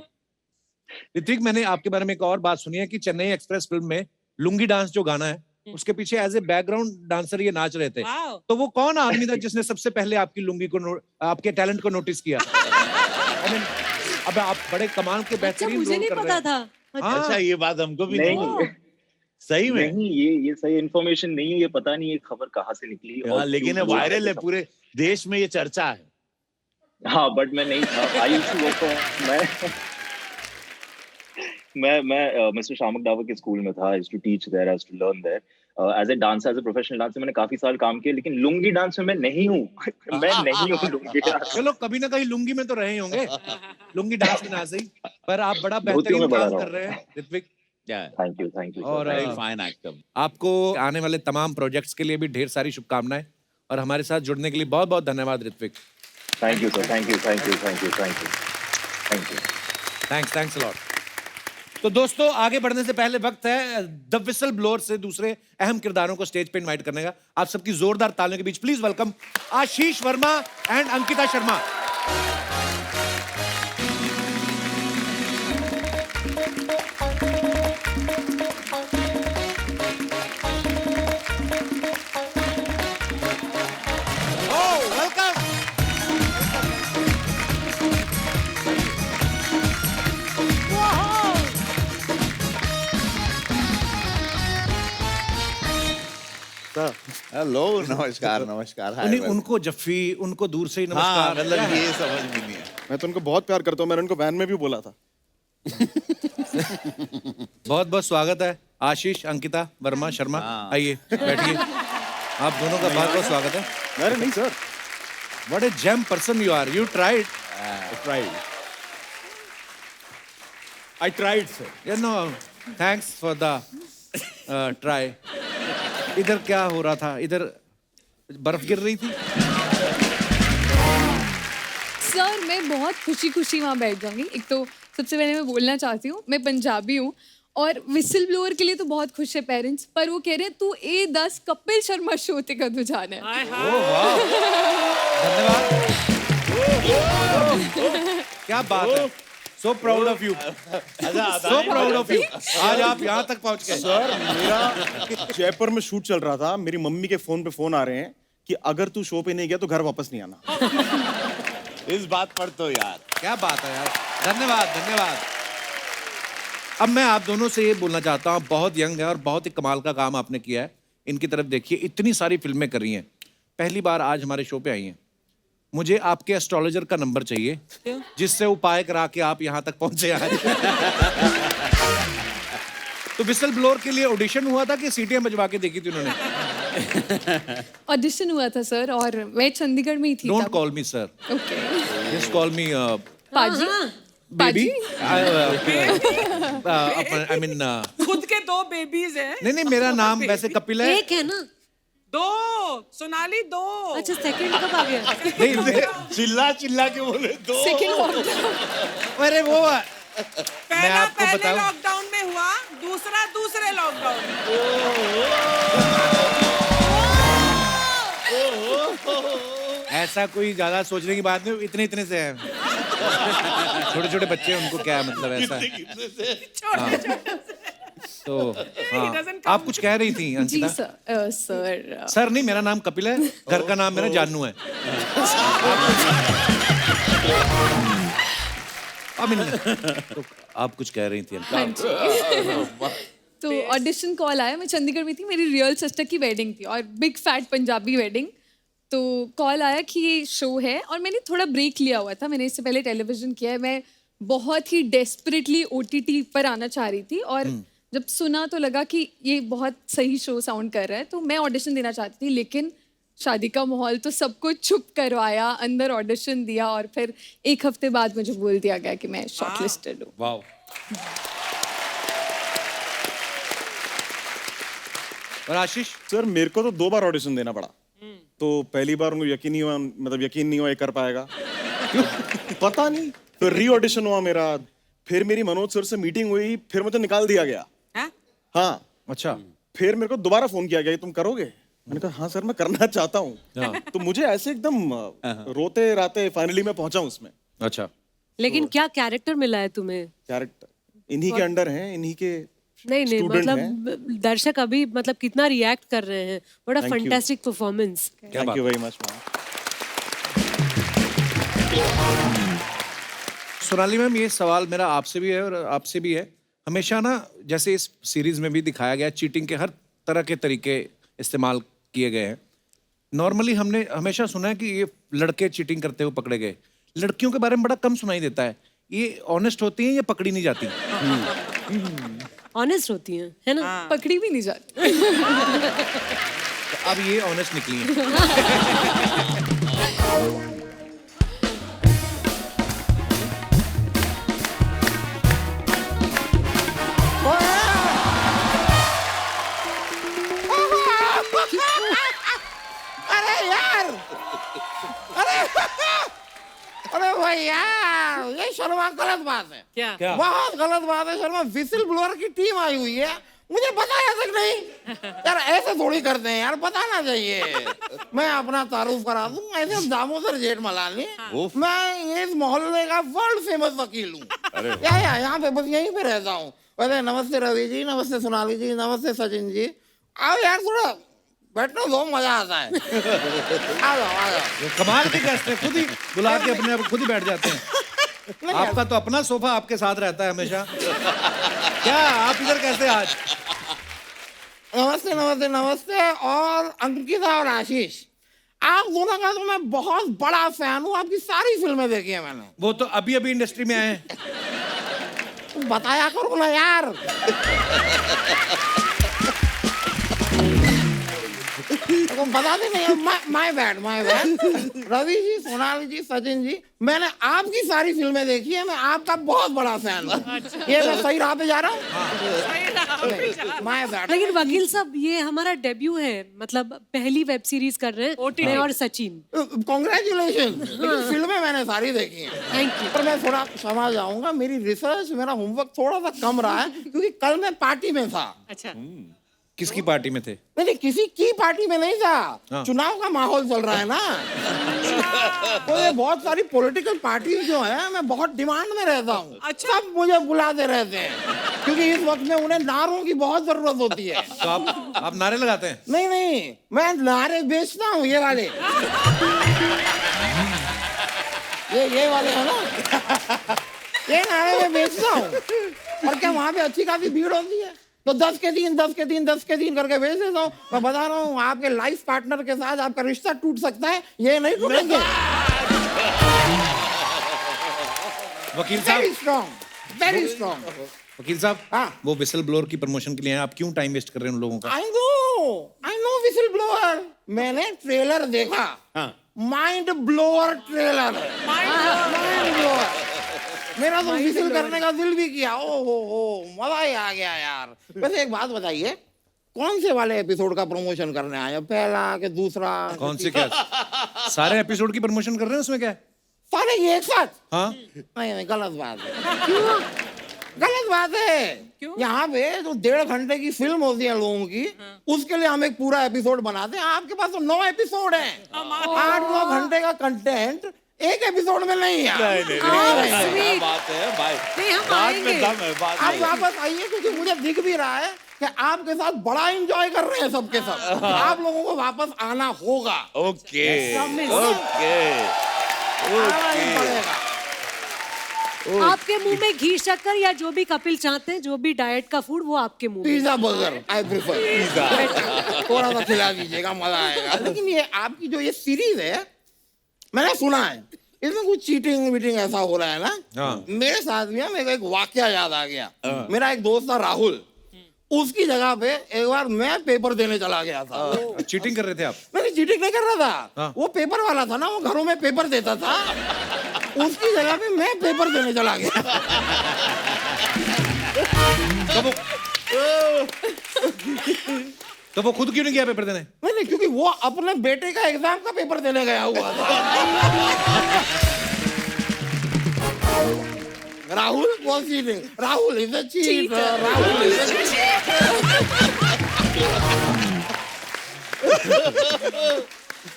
ऋतिक, मैंने आपके बारे में एक और बात सुनी है कि चेन्नई एक्सप्रेस फिल्म में लुंगी डांस जो गाना है उसके पीछे एज ए बैकग्राउंड डांसर ये नाच रहे थे. Wow. तो वो कौन आदमी था जिसने सबसे पहले आपकी लुंगी को आपके टैलेंट को नोटिस किया? I mean, अब आप बड़े कमाल के अच्छा, बेहतरीन मुझे रोल नहीं कर रहे पता हैं. था. हाँ. अच्छा, ये बात हमको भी नहीं. नहीं सही में. नहीं, ये सही इन्फॉर्मेशन नहीं है. ये पता नहीं ये खबर कहाँ से निकली. हाँ, लेकिन वायरल है, पूरे देश में ये चर्चा है. हाँ, बट मैं नहीं था. आई यूज्ड टू वर्क मैं मिस्टर शामक डावर के स्कूल में था. I used to teach there, I used to learn there. As a dancer, as a professional dancer मैंने काफी साल काम किया, लेकिन लुंगी डांस में मैं नहीं हूँ. मैं नहीं हूँ लुंगी डांस. चलो, कभी ना कहीं लुंगी में तो रहे ही होंगे, लुंगी डांस में ना सही. पर आप बड़ा धोतियों बेहतरीन में बड़ा काम रहा कर रहे हैं ऋत्विक. Thank you. और वेरी फाइन एक्टर. आपको आने वाले तमाम प्रोजेक्ट्स के लिए भी ढेर सारी शुभकामनाएं और हमारे साथ जुड़ने के लिए बहुत बहुत धन्यवाद Ritvik. Thank you sir. Thank you. Thanks a lot. तो दोस्तों, आगे बढ़ने से पहले वक्त है द विसल ब्लोअर से दूसरे अहम किरदारों को स्टेज पे इनवाइट करने का. आप सबकी जोरदार तालियों के बीच please welcome Ashish Verma and Ankita Sharma. Hello, नमस्कार. हाय. उनको जफ्फी, उनको दूर से ही हाँ, नमस्कार. मतलब ये समझ में नहीं है. मैं तो उनको बहुत प्यार करता हूँ. मैंने उनको वैन में भी बोला था. बहुत बहुत स्वागत है आशीष, अंकिता वर्मा शर्मा. आइए बैठिए. आप दोनों का बहुत बहुत स्वागत है. अरे नहीं sir. What a gem person you are. You tried. I tried, sir. You know, thanks for the try. इधर क्या हो रहा था? इधर बर्फ गिर रही थी. सर मैं बहुत खुशी खुशी वहाँ बैठ जाऊंगी. एक तो सबसे पहले मैं बोलना चाहती हूँ, मैं पंजाबी हूँ और विसल ब्लोअर के लिए तो बहुत खुश है पेरेंट्स, पर वो कह रहे हैं तू A10 कपिल शर्मा शो ते कदू जाना है. धन्यवाद. क्या बात है. So proud of you. So proud of you. आज आप यहाँ तक पहुँच गए. सर मेरा जयपुर में शूट चल रहा था. मेरी मम्मी के फोन पे फोन आ रहे हैं कि अगर तू शो पे नहीं गया तो घर वापस नहीं आना. इस बात पर तो यार क्या बात है यार, धन्यवाद धन्यवाद। अब मैं आप दोनों से ये बोलना चाहता हूँ, बहुत यंग है और बहुत ही कमाल का काम आपने किया है। इनकी तरफ देखिए, इतनी सारी फिल्में कर रही हैं, पहली बार आज हमारे शो पे आई हैं। मुझे आपके एस्ट्रोलॉजर का नंबर चाहिए, जिससे उपाय करा के आप यहाँ तक पहुंचे आज। तो विसल ब्लोअर के लिए ऑडिशन हुआ था कि सीटियां बजवा के देखी थी उन्होंने? ऑडिशन हुआ था सर, और मैं चंडीगढ़ में ही थी। Don't call me sir, okay just call मी पाजी। बेबी। पाजी? आई मीन खुद के 2 बेबीज हैं। नहीं, मेरा नाम वैसे कपिल है। एक है ना? 2 सोनाली 2। अच्छा, सेकंड कब आ गया? नहीं, चिल्ला चिल्ला के बोले दो। Second lockdown. अरे वो मैं पहला आपको पहले बताऊं, लॉकडाउन में हुआ, दूसरा दूसरे लॉकडाउन में। ऐसा कोई ज्यादा सोचने की बात नहीं, इतने इतने से हैं। छोटे छोटे बच्चे हैं, उनको क्या मतलब ऐसा है। तो हाँ, आप कुछ कह रही थी जी अंकिता? सर सर नहीं, मेरा नाम कपिल है, घर का नाम मेरा जानू है। तो आप कुछ कह रही थी हाँ जी। तो ऑडिशन कॉल आया, मैं चंडीगढ़ में थी, मेरी रियल सिस्टर की वेडिंग थी और बिग फैट पंजाबी वेडिंग। तो कॉल आया कि ये शो है, और मैंने थोड़ा ब्रेक लिया हुआ था, मैंने इससे पहले टेलीविजन किया है। मैं बहुत ही डेस्परेटली OTT पर आना चाह रही थी, और जब सुना तो लगा कि ये बहुत सही शो साउंड कर रहा है, तो मैं ऑडिशन देना चाहती थी। लेकिन शादी का माहौल तो सबको चुप करवाया, अंदर ऑडिशन दिया, और फिर 1 हफ्ते बाद मुझे बोल दिया गया कि मैं शॉर्टलिस्टेड हूँ। वाह। और आशीष? सर मेरे को तो 2 बार ऑडिशन देना पड़ा। तो पहली बार उनको यकीन नहीं हुआ, मतलब यकीन नहीं हुआ ये कर पाएगा। क्यों? पता नहीं। फिर री ऑडिशन हुआ मेरा, फिर मेरी मनोज सर से मीटिंग हुई, फिर मुझे निकाल दिया गया। हाँ। अच्छा। फिर मेरे को दोबारा फोन किया गया, तुम करोगे? मैंने कहा हाँ सर, मैं करना चाहता हूँ। तो मुझे ऐसे एकदम रोते राते फाइनली मैं पहुंचा हूँ उसमें। अच्छा। लेकिन क्या कैरेक्टर मिला है तुम्हें? कैरेक्टर इन्हीं के अंडर हैं, इन्हीं के नहीं student मतलब दर्शक अभी मतलब कितना रिएक्ट कर रहे हैं, बड़ा Thank you. Fantastic performance. Thank you very much. Sonali ma'am, ये सवाल मेरा आपसे भी है और आपसे भी है। हमेशा ना, जैसे इस सीरीज में भी दिखाया गया, चीटिंग के हर तरह के तरीके इस्तेमाल किए गए हैं। नॉर्मली हमने हमेशा सुना है कि ये लड़के चीटिंग करते हुए पकड़े गए, लड़कियों के बारे में बड़ा कम सुनाई देता है। ये ऑनेस्ट होती हैं या पकड़ी नहीं जाती? ऑनेस्ट होती हैं, है ना? पकड़ी भी नहीं जाती। तो अब ये ऑनेस्ट निकली है। अरे यार, अरे भाई यार, ये शर्मा गलत बात है। क्या? बहुत गलत बात है शर्मा। विसिल ब्लोअर की टीम आई हुई है, मुझे बताया तक नहीं यार। ऐसे थोड़ी करते हैं यार, बताना चाहिए। मैं अपना तारुफ करा दूं, ऐसे दामोदर जेठमलानी, मैं इस मोहल्ले का वर्ल्ड फेमस वकील हूँ। यहाँ पे बस यहीं पे रहता हूँ। वैसे नमस्ते रवि जी, नमस्ते सोनाली जी, नमस्ते सचिन जी। आओ यार, थोड़ा बैठना दो, मजा आता है। आ जाओ आ जाओ। कमाल के गेस्ट हैं, खुद ही बुला के अपने आप खुद ही बैठ जाते हैं। आपका तो अपना सोफा आपके साथ रहता है हमेशा। क्या आप इधर कैसे आज? नमस्ते नमस्ते नमस्ते। और अंकिता और आशीष, आप दोनों का तो मैं बहुत बड़ा फैन हूँ, आपकी सारी फिल्में देखी है मैंने। वो तो अभी अभी इंडस्ट्री में आए हैं। तुम बताया करो ना यार। तुम बताते नहीं। My bad my bad. Ravi ji, Sonali ji, Sachin ji, मैंने आपकी सारी फिल्में देखी है, मैं आपका बहुत बड़ा फैन हूँ। ये मैं सही राह पे जा रहा हूँ? My bad. लेकिन वकील साहब, ये हमारा डेब्यू है, मतलब पहली वेब सीरीज कर रहे हैं मैं और सचिन। कॉन्ग्रेचुलेशन। फिल्में मैंने सारी देखी हैं। Thank you. पर मैं थोड़ा क्षमा चाहूंगा, मेरी रिसर्च, मेरा होमवर्क थोड़ा सा कम रहा है, क्योंकि कल मैं पार्टी में था। अच्छा। किसकी पार्टी में थे? नहीं, किसी की पार्टी में नहीं था। चुनाव का माहौल चल रहा है ना। तो ये बहुत सारी पॉलिटिकल पार्टीज जो है, मैं बहुत डिमांड में रहता हूँ। अच्छा। सब मुझे बुलाते रहते हैं, क्योंकि इस वक्त में उन्हें नारों की बहुत जरूरत होती है। तो आप नारे लगाते हैं? नहीं, मैं नारे बेचता हूँ, ये वाले। ये वाले है ना, ये नारे में बेचता हूँ। और क्या वहाँ पे अच्छी खासी भीड़ होती है, तो 10 के 3 10 के 3 10 के 3 करके भेज देता हूँ। मैं बता रहा हूँ, आपके लाइफ पार्टनर के साथ आपका रिश्ता टूट सकता है, ये नहीं टूटेंगे। वकील वेरी साहब, स्ट्रॉन्ग, वेरी स्ट्रॉन्ग। वकील साहब, हाँ। वो विसल ब्लोअर की प्रमोशन के लिए हैं, आप क्यों टाइम वेस्ट कर रहे हैं उन लोगों का? I know whistle blower. मैंने ट्रेलर देखा, mind blower trailer, mind blower. मेरा तो विसल करने का दिल भी किया। ओ हो, मजा ही आ गया यार। वैसे एक बात बताइए, कौन से वाले एपिसोड का प्रमोशन करने आए? पहला कि दूसरा? कौन से क्या? सारे एपिसोड की प्रमोशन कर रहे हैं, उसमें क्या है? सारे ये एक साथ? हाँ। नहीं, गलत बात है। क्यों गलत बात है? यहाँ पे जो 1.5 घंटे की फिल्म होती है लोगों की, उसके लिए हम एक पूरा एपिसोड बनाते हैं। आपके पास तो 9 एपिसोड है, 8-9 घंटे का कंटेंट एक एपिसोड में नहीं है। नहीं, बात है भाई, नहीं, हम बात में आएंगे। दम है, बात आप में। वापस आइए, क्योंकि मुझे दिख भी रहा है कि आपके साथ बड़ा एंजॉय कर रहे हैं सबके सब। आप लोगों को वापस आना होगा। Okay Promise. ओके आना ही पड़ेगा। आपके मुंह में घी शक्कर या जो भी कपिल चाहते हैं, जो भी डाइट का फूड, वो आपके मुंह में। Pizza burger I prefer. थोड़ा सा खिला दीजिएगा, मजा आएगा। लेकिन ये आपकी जो ये सीरीज है, मैंने सुना है इसमें कुछ चीटिंग वीटिंग ऐसा हो रहा है ना? हाँ। मेरे साथ भी मेरे को एक वाकया याद आ गया। मेरा एक दोस्त था राहुल, उसकी जगह पे एक बार मैं पेपर देने चला गया था। चीटिंग कर रहे थे आप? मैंने चीटिंग नहीं कर रहा था। हाँ। वो पेपर वाला था ना, वो घरों में पेपर देता था, उसकी जगह पे मैं पेपर देने चला गया। तो वो खुद क्यों नहीं गया पेपर देने? नहीं, क्योंकि वो अपने बेटे का एग्जाम का पेपर देने गया हुआ था। Rahul was cheating. Rahul is a cheater. Rahul is a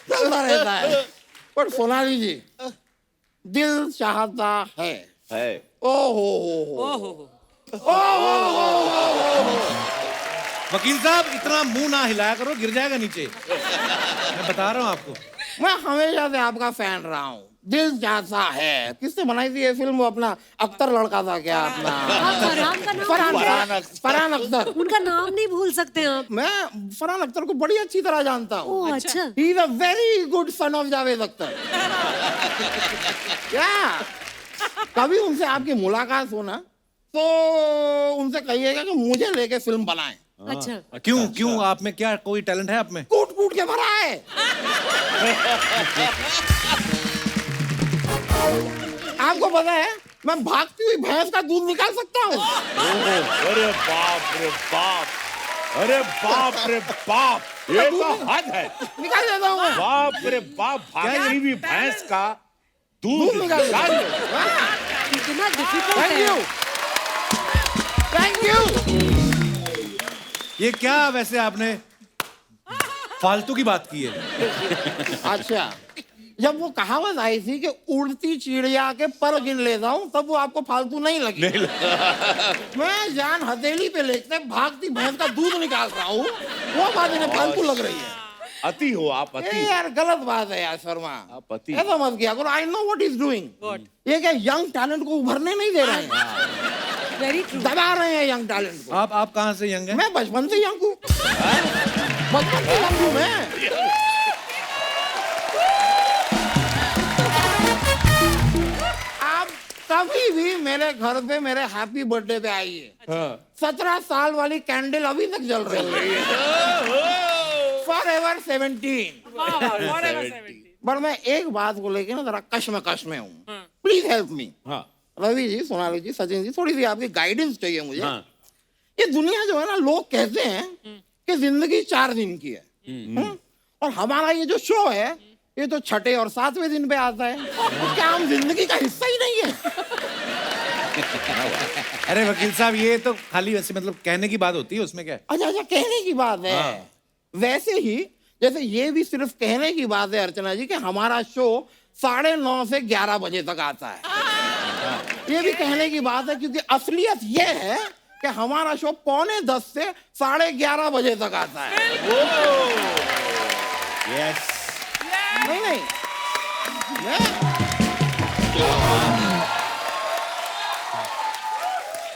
चलता रहता है। पर सोनाली जी, दिल चाहता है। ओ हो। वकील साहब, इतना मुंह ना हिलाया करो, गिर जाएगा नीचे। मैं बता रहा हूँ आपको। मैं हमेशा से आपका फैन रहा हूँ। दिल चाहता है किसने बनाई थी ये फिल्म? वो अपना अख्तर लड़का था क्या अपना? फरहान का नाम? फरहान अख्तर। उनका नाम नहीं भूल सकते आप। मैं फरहान अख्तर को बड़ी अच्छी तरह जानता हूँ। ओह, अच्छा। He is a very good son of Javed Akhtar. क्या कभी उनसे आपकी मुलाकात हो ना, तो उनसे कहिएगा कि मुझे लेके फिल्म बनाएं। अच्छा। क्यों आप में क्या कोई टैलेंट है आप में? कूट कूट के भरा है। आपको पता है, मैं भागती हुई भैंस का दूध निकाल सकता हूँ। अरे बाप रे बाप, अरे बाप रे बाप, ये तो हद है। निकाल देता हूँ मैं। बाप रे बाप, भागती हुई भैंस का दूध निकाल निकाल लो। इतना डिफिकल्ट थैंक है। You, thank you. ये क्या वैसे आपने फालतू की बात की है? अच्छा, जब वो कहावत आई थी कि उड़ती चिड़िया के पर गिन लेता हूँ, तब वो आपको फालतू नहीं लगी? मैं जान हथेली पे लेके भागती भैंस का दूध निकाल रहा हूँ, वो बात इन्हें फालतू लग रही है। अति हो आप, ए अति। यार, गलत बात है यार शर्मा। आप अति। ऐसा मत किया करो। I know what is doing. ये क्या यंग टैलेंट को उभरने नहीं दे रहे हैं, वेरी ट्रू। दबा रहे हैं यंग टैलेंट को। आप कहाँ से यंग हैं? मैं बचपन से यंग हूँ, बचपन से यंग हूँ मैं। आप कभी भी मेरे घर पे मेरे हैप्पी बर्थडे पे आइए, 17 साल वाली कैंडल अभी तक जल रही है। फॉरएवर 17। पर मैं एक बात को लेके ना जरा कश्मकश में हूँ। Please help me. Ravi ji, Sonali ji, Sachin ji, थोड़ी सी आपकी गाइडेंस चाहिए मुझे। ये दुनिया जो है ना, लोग कहते हैं कि जिंदगी 4 दिन की है, और हमारा ये जो शो है, ये तो 6ठे और 7वें दिन पे आता है। तो क्या हम जिंदगी का हिस्सा ही नहीं है? अरे वकील साहब, ये तो खाली वैसे मतलब कहने की बात होती है, उसमें क्या है? अच्छा, कहने की बात है। वैसे ही जैसे ये भी सिर्फ कहने की बात है अर्चना जी कि हमारा शो 9:30 से 11 बजे तक आता है। ये भी कहने की बात है, क्योंकि असलियत ये है कि हमारा शो 9:45 से 11:30 बजे तक आता है। यस। नहीं,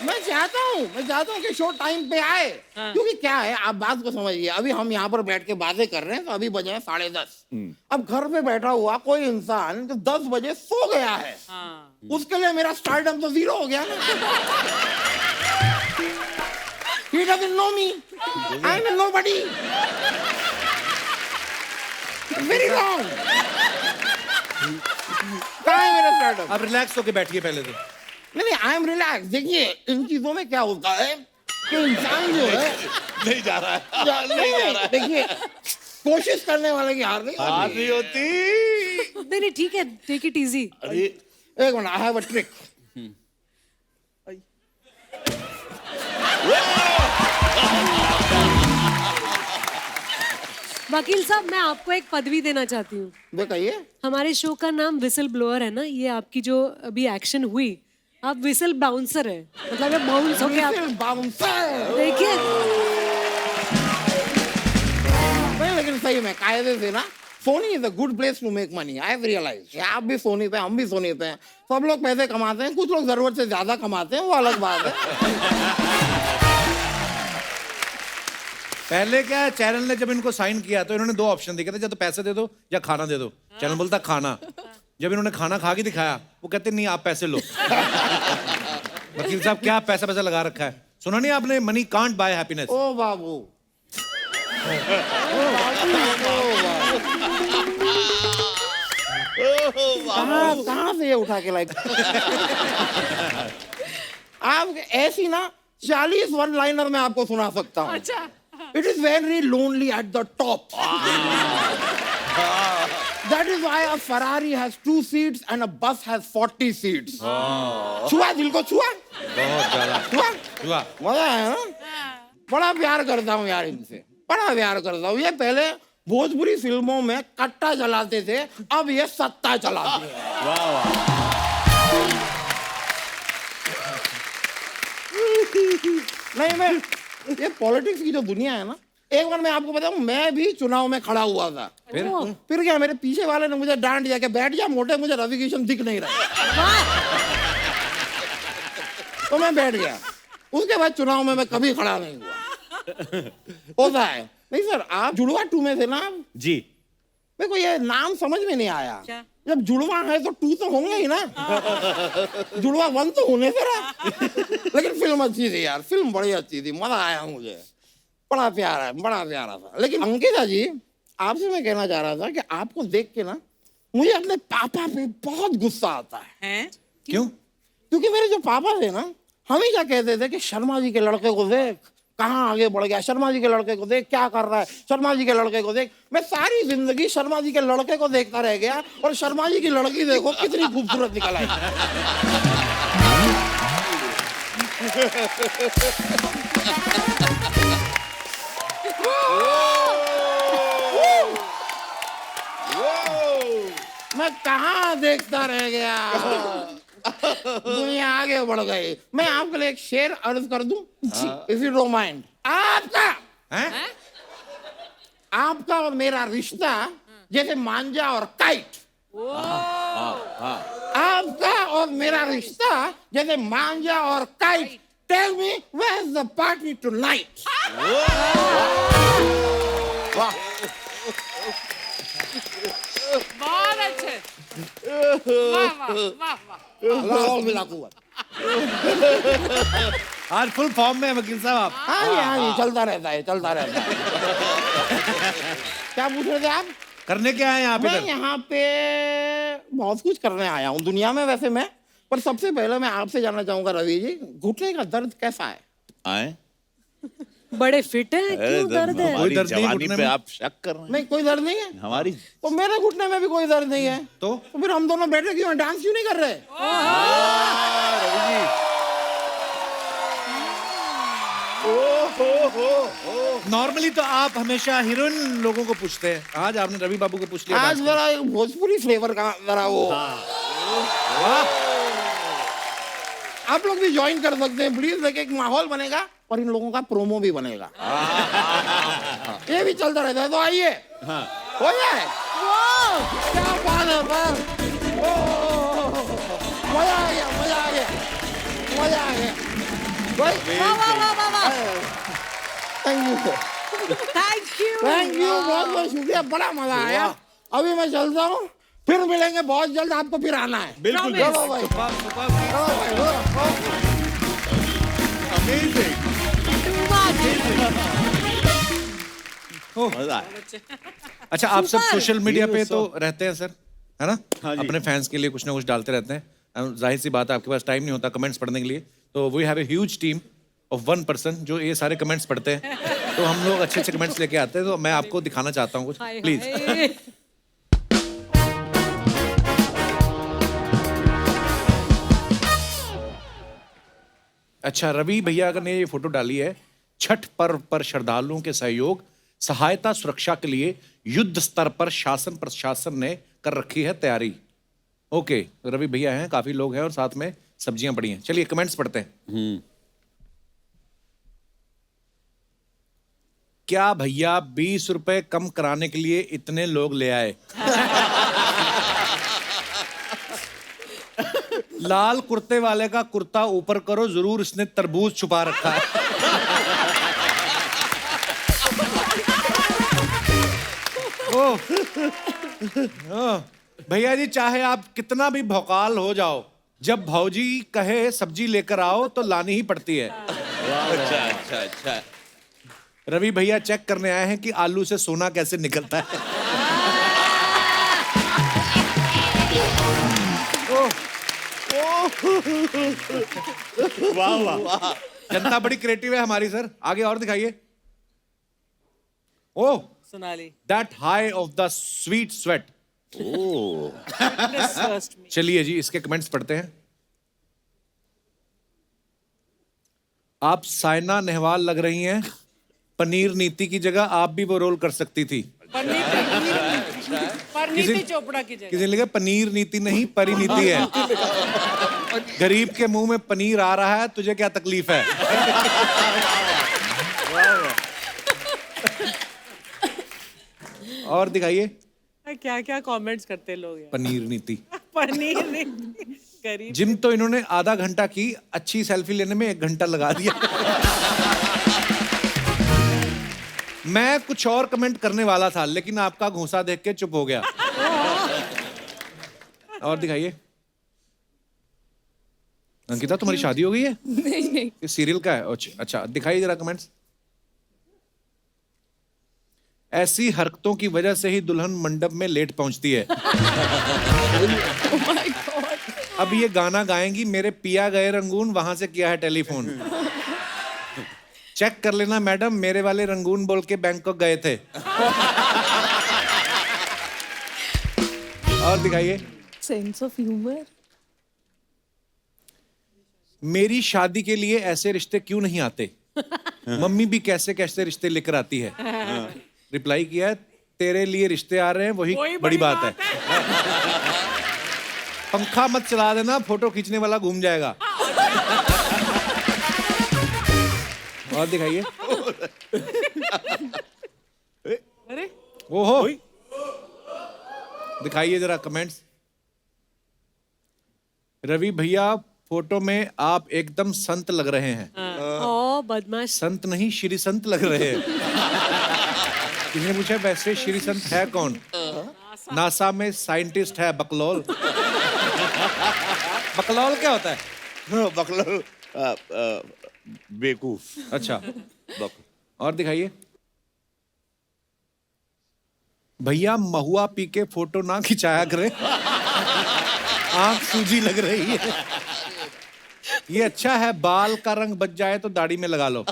मैं चाहता हूँ कि शो टाइम पे आए, क्योंकि क्या है, आप बात को समझिए, अभी हम यहाँ पर बैठ के बातें कर रहे हैं तो अभी बजे हैं 10:30। अब घर पे बैठा हुआ कोई इंसान तो 10 बजे सो गया है, उसके लिए मेरा स्टारडम तो 0 हो गया ना। He doesn't know me. I'm a nobody. Very wrong. कहाँ है मेरा स्टारडम? आप रिलैक्स होके बैठिए पहले तो। नहीं, आई एम रिलैक्स। देखिए, इन चीजों में क्या होता है कि इंसान जो है नहीं जा रहा है, नहीं जा रहा है। देखिए, कोशिश करने वाले की हार नहीं हार नहीं होती। नहीं ठीक है, टेक इट इजी। एक minute, I have a trick. वकील साहब, मैं आपको एक पदवी देना चाहती हूँ। बताइए। हमारे शो का नाम विसल ब्लोअर है ना, ये आपकी जो अभी एक्शन हुई, आप विसल बाउंसर है, मतलब ये बाउंस हो गया। बाउंसर। देखिए, नहीं, लेकिन सही में कायदे से ना, Sony is a good place to make money. I have realized. आप भी सोनी पे, हम भी सोनी पे हैं, सब लोग पैसे कमाते हैं, कुछ लोग जरूरत से ज्यादा कमाते हैं, वो अलग बात है। पहले क्या है, चैनल ने जब इनको साइन किया तो इन्होंने 2 ऑप्शन दिए थे, या तो पैसे दे दो या खाना दे दो। चैनल बोलता खाना। जब इन्होंने खाना खा के दिखाया, वो कहते नहीं आप पैसे लो। वकील साहब, क्या पैसा लगा रखा है? सुना नहीं आपने, मनी कांट बाय हैप्पीनेस। ओ बाबू, कहाँ से ये उठा के लाई? आप ऐसी ना 40 वन लाइनर में आपको सुना सकता हूँ। अच्छा। It is very lonely at the top. That is why a Ferrari has 2 seats and a bus has 40 seats. छुआ दिल को, छुआ? बहुत ज्यादा छुआ? मजा है ना? बड़ा प्यार करता हूँ यार इनसे, बड़ा प्यार करता हूँ। ये पहले भोजपुरी फिल्मों में कट्टा चलाते थे, अब ये सत्ता चलाते हैं। वाह वाह। नहीं, मैं ये पॉलिटिक्स की जो दुनिया है ना, एक बार मैं आपको बताऊं, मैं भी चुनाव में खड़ा हुआ था। फिर क्या, मेरे पीछे वाले ने मुझे डांट दिया कि बैठ जा मोटे, मुझे रवि किशन दिख नहीं रहा। तो मैं बैठ गया। उसके बाद चुनाव में मैं कभी खड़ा नहीं हुआ। होता है। नहीं सर, आप जुड़वा 2 में थे ना? जी। मेरे को ये नाम समझ में नहीं आया। जब जुड़वा है तो 2 तो होंगे ही ना। जुड़वा 1 तो होने से रहा। लेकिन फिल्म अच्छी थी यार, फिल्म बड़ी अच्छी थी, मजा आया मुझे, बड़ा प्यारा है, बड़ा प्यारा था। लेकिन अंकिता जी, आपसे मैं कहना चाह रहा था कि आपको देख के ना मुझे अपने पापा पे बहुत गुस्सा आता है। क्यों? क्योंकि मेरे जो पापा थे ना, हमेशा कहते थे कि शर्मा जी के लड़के को देख कहाँ आगे बढ़ गया, शर्मा जी के लड़के को देख क्या कर रहा है, शर्मा जी के लड़के को देख। मैं सारी जिंदगी शर्मा जी के लड़के को देखता रह गया, और शर्मा जी की लड़की देखो कितनी खूबसूरत निकल आई। मैं कहाँ देखता रह गया, दुनिया आगे बढ़ गई। मैं आपके लिए एक शेर अर्ज कर दूं, इफ यू डोंट माइंड। आपका और मेरा रिश्ता जैसे मांझा और काइट। आपका और मेरा रिश्ता जैसे मांझा और kite. Tell me where is the party tonight? वाह, बहुत अच्छे। वाह वाह वाह वाह। आज फुल फॉर्म में है वकील साहब आप। हाँ जी, चलता रहता है, चलता रहता है। क्या पूछ रहे थे आप? करने क्या है यहाँ पे? मैं यहाँ पे बहुत कुछ करने आया हूँ दुनिया में वैसे मैं, पर सबसे पहले मैं आपसे जानना चाहूंगा रवि जी, घुटने का दर्द कैसा है? आए? बड़े फिट है, क्यों दर्द है? हमारी दर्द नहीं जवानी घुटने पे में? आप शक कर रहे हैं? नहीं, कोई दर्द नहीं है। हमारी तो मेरे घुटने में भी कोई दर्द नहीं है, तो फिर हम दोनों बैठे क्यों, डांस क्यों नहीं कर रहे? नॉर्मली तो आप हमेशा हीरोइन लोगों को पूछते हैं, आज आपने रवि बाबू को पूछ लिया। आज जरा भोजपुरी फ्लेवर का जरा वो। आप लोग भी ज्वाइन कर सकते हैं प्लीज, देखिए एक माहौल बनेगा और इन लोगों का प्रोमो भी बनेगा। ये भी चलता रहता है, तो आइए हो जाए। क्या बात है। मजा आ गया, मजा आ गया, मजा आ गया भाई। वाह वाह वाह वाह वाह, thank you, thank you. Thank you, बहुत बहुत शुक्रिया, बड़ा मजा आया। अभी मैं चलता हूँ, फिर मिलेंगे बहुत जल्द, आपको फिर आना है। बिल्कुल चलो भाई, चलो भाई, मजा आया। अच्छा, आप सब Super! सोशल मीडिया पे तो रहते हैं सर, है ना? हाँ जी। अपने फैंस के लिए कुछ ना कुछ डालते रहते हैं। जाहिर सी बात है, आपके पास टाइम नहीं होता कमेंट्स पढ़ने के लिए, तो we have a huge team of 1 person जो ये सारे कमेंट्स पढ़ते हैं। तो हम लोग अच्छे अच्छे कमेंट्स लेके आते हैं, तो मैं आपको दिखाना चाहता हूँ कुछ, हाय प्लीज। हाय। अच्छा, रवि भैया अगर ने ये फोटो डाली है, छठ पर्व पर श्रद्धालुओं के सहयोग सहायता सुरक्षा के लिए युद्ध स्तर पर शासन प्रशासन ने कर रखी है तैयारी। ओके, रवि भैया हैं, काफी लोग हैं और साथ में सब्जियां पड़ी हैं। चलिए कमेंट्स पढ़ते हैं। क्या भैया 20 रुपए कम कराने के लिए इतने लोग ले आए? लाल कुर्ते वाले का कुर्ता ऊपर करो, जरूर इसने तरबूज छुपा रखा है। ओह, भैया जी चाहे आप कितना भी भौकाल हो जाओ, जब भौजी कहे सब्जी लेकर आओ तो लानी ही पड़ती है। अच्छा अच्छा अच्छा। रवि भैया चेक करने आए हैं कि आलू से सोना कैसे निकलता है। वाह वाह। जनता बड़ी क्रिएटिव है हमारी सर। आगे और दिखाइए। Oh, Sonali that high of the sweet sweat. First में चलिए जी, इसके कमेंट्स पढ़ते हैं। आप साइना नेहवाल लग रही हैं, पनीर नीति की जगह आप भी वो रोल कर सकती थी। परिणीति चोपड़ा की जगह। किसी ने लिखा पनीर नीति नहीं, परिनीति है। गरीब के मुंह में पनीर आ रहा है, तुझे क्या तकलीफ है? और दिखाइए। क्या क्या कमेंट्स करते लोग यार। पनीर नीति। पनीर नहीं, गरीब। जिम तो इन्होंने आधा घंटा की, अच्छी सेल्फी लेने में 1 घंटा लगा दिया। मैं कुछ और कमेंट करने वाला था, लेकिन आपका घूंसा देख के चुप हो गया। और दिखाइए। अंकिता, तुम्हारी शादी हो गई है? नहीं नहीं, ये सीरियल का है? अच्छा, दिखाइए जरा कमेंट्स। ऐसी हरकतों की वजह से ही दुल्हन मंडप में लेट पहुंचती है। oh my God. अब ये गाना गाएंगी, मेरे पिया गए रंगून, वहां से किया है टेलीफोन। चेक कर लेना मैडम, मेरे वाले रंगून बोल के बैंकॉक गए थे। और दिखाइए। Sense of humour. मेरी शादी के लिए ऐसे रिश्ते क्यों नहीं आते? मम्मी भी कैसे कैसे रिश्ते लेकर आती है। रिप्लाई किया है, तेरे लिए रिश्ते आ रहे हैं, वही बड़ी बात है। पंखा मत चला देना, फोटो खींचने वाला घूम जाएगा। और दिखाइए। अरे ओहो, दिखाइए जरा कमेंट्स। रवि भैया, फोटो में आप एकदम संत लग रहे हैं। ओ बदमाश। संत नहीं, श्री संत लग रहे हैं। किसी ने पूछा वैसे श्री संत है कौन? नासा में साइंटिस्ट है बकलोल। बकलोल क्या होता है? बकलोल बेवकूफ। अच्छा, और दिखाइए। भैया महुआ पी के फोटो ना खिंचाया करें, आंख सूजी लग रही है। ये अच्छा है, बाल का रंग बच जाए तो दाढ़ी में लगा लो,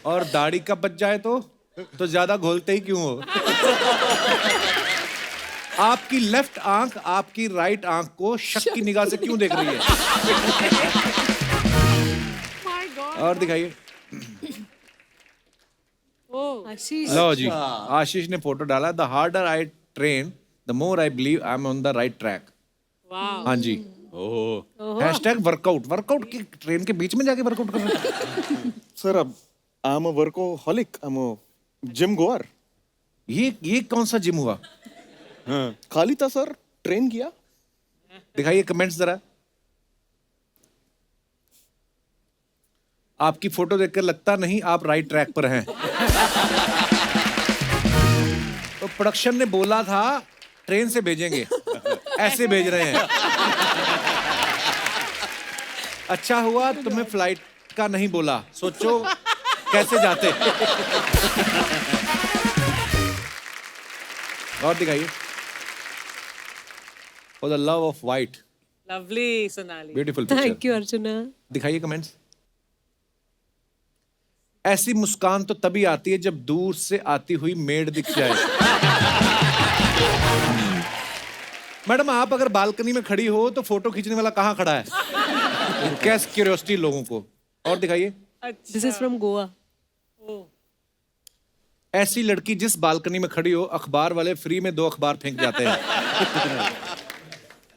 और दाढ़ी का बच जाए तो ज्यादा घोलते ही क्यों हो? आपकी लेफ्ट आंख आपकी राइट आंख को शक की निगाह से क्यों देख रही है? और दिखाइए। आशीष। लो जी, आशीष ने फोटो डाला। The harder I train, the more I believe I am on the right track. हाँ जी। Hashtag workout. वर्कआउट की ट्रेन के बीच में जाके वर्कआउट कर रहे हैं। सर, अब I am a workaholic, I am a gym गोअर। ये कौन सा जिम हुआ? हाँ, खाली था सर, ट्रेन किया। दिखाइए कमेंट्स जरा। आपकी फोटो देखकर लगता नहीं आप राइट ट्रैक पर हैं। तो प्रोडक्शन ने बोला था ट्रेन से भेजेंगे, ऐसे भेज रहे हैं। अच्छा हुआ तुम्हें फ्लाइट का नहीं बोला, सोचो कैसे जाते। और दिखाइए। For the love of white, lovely Sonali. Beautiful picture. Thank you Archana. दिखाइए कमेंट्स। ऐसी मुस्कान तो तभी आती है जब दूर से आती हुई मेड दिख जाए। मैडम आप अगर बालकनी में खड़ी हो तो फोटो खींचने वाला कहाँ खड़ा है? कैस क्यूरियोसिटी लोगों को। और दिखाइए। This is from Goa. ऐसी लड़की जिस बालकनी में खड़ी हो अखबार वाले फ्री में 2 अखबार फेंक जाते हैं।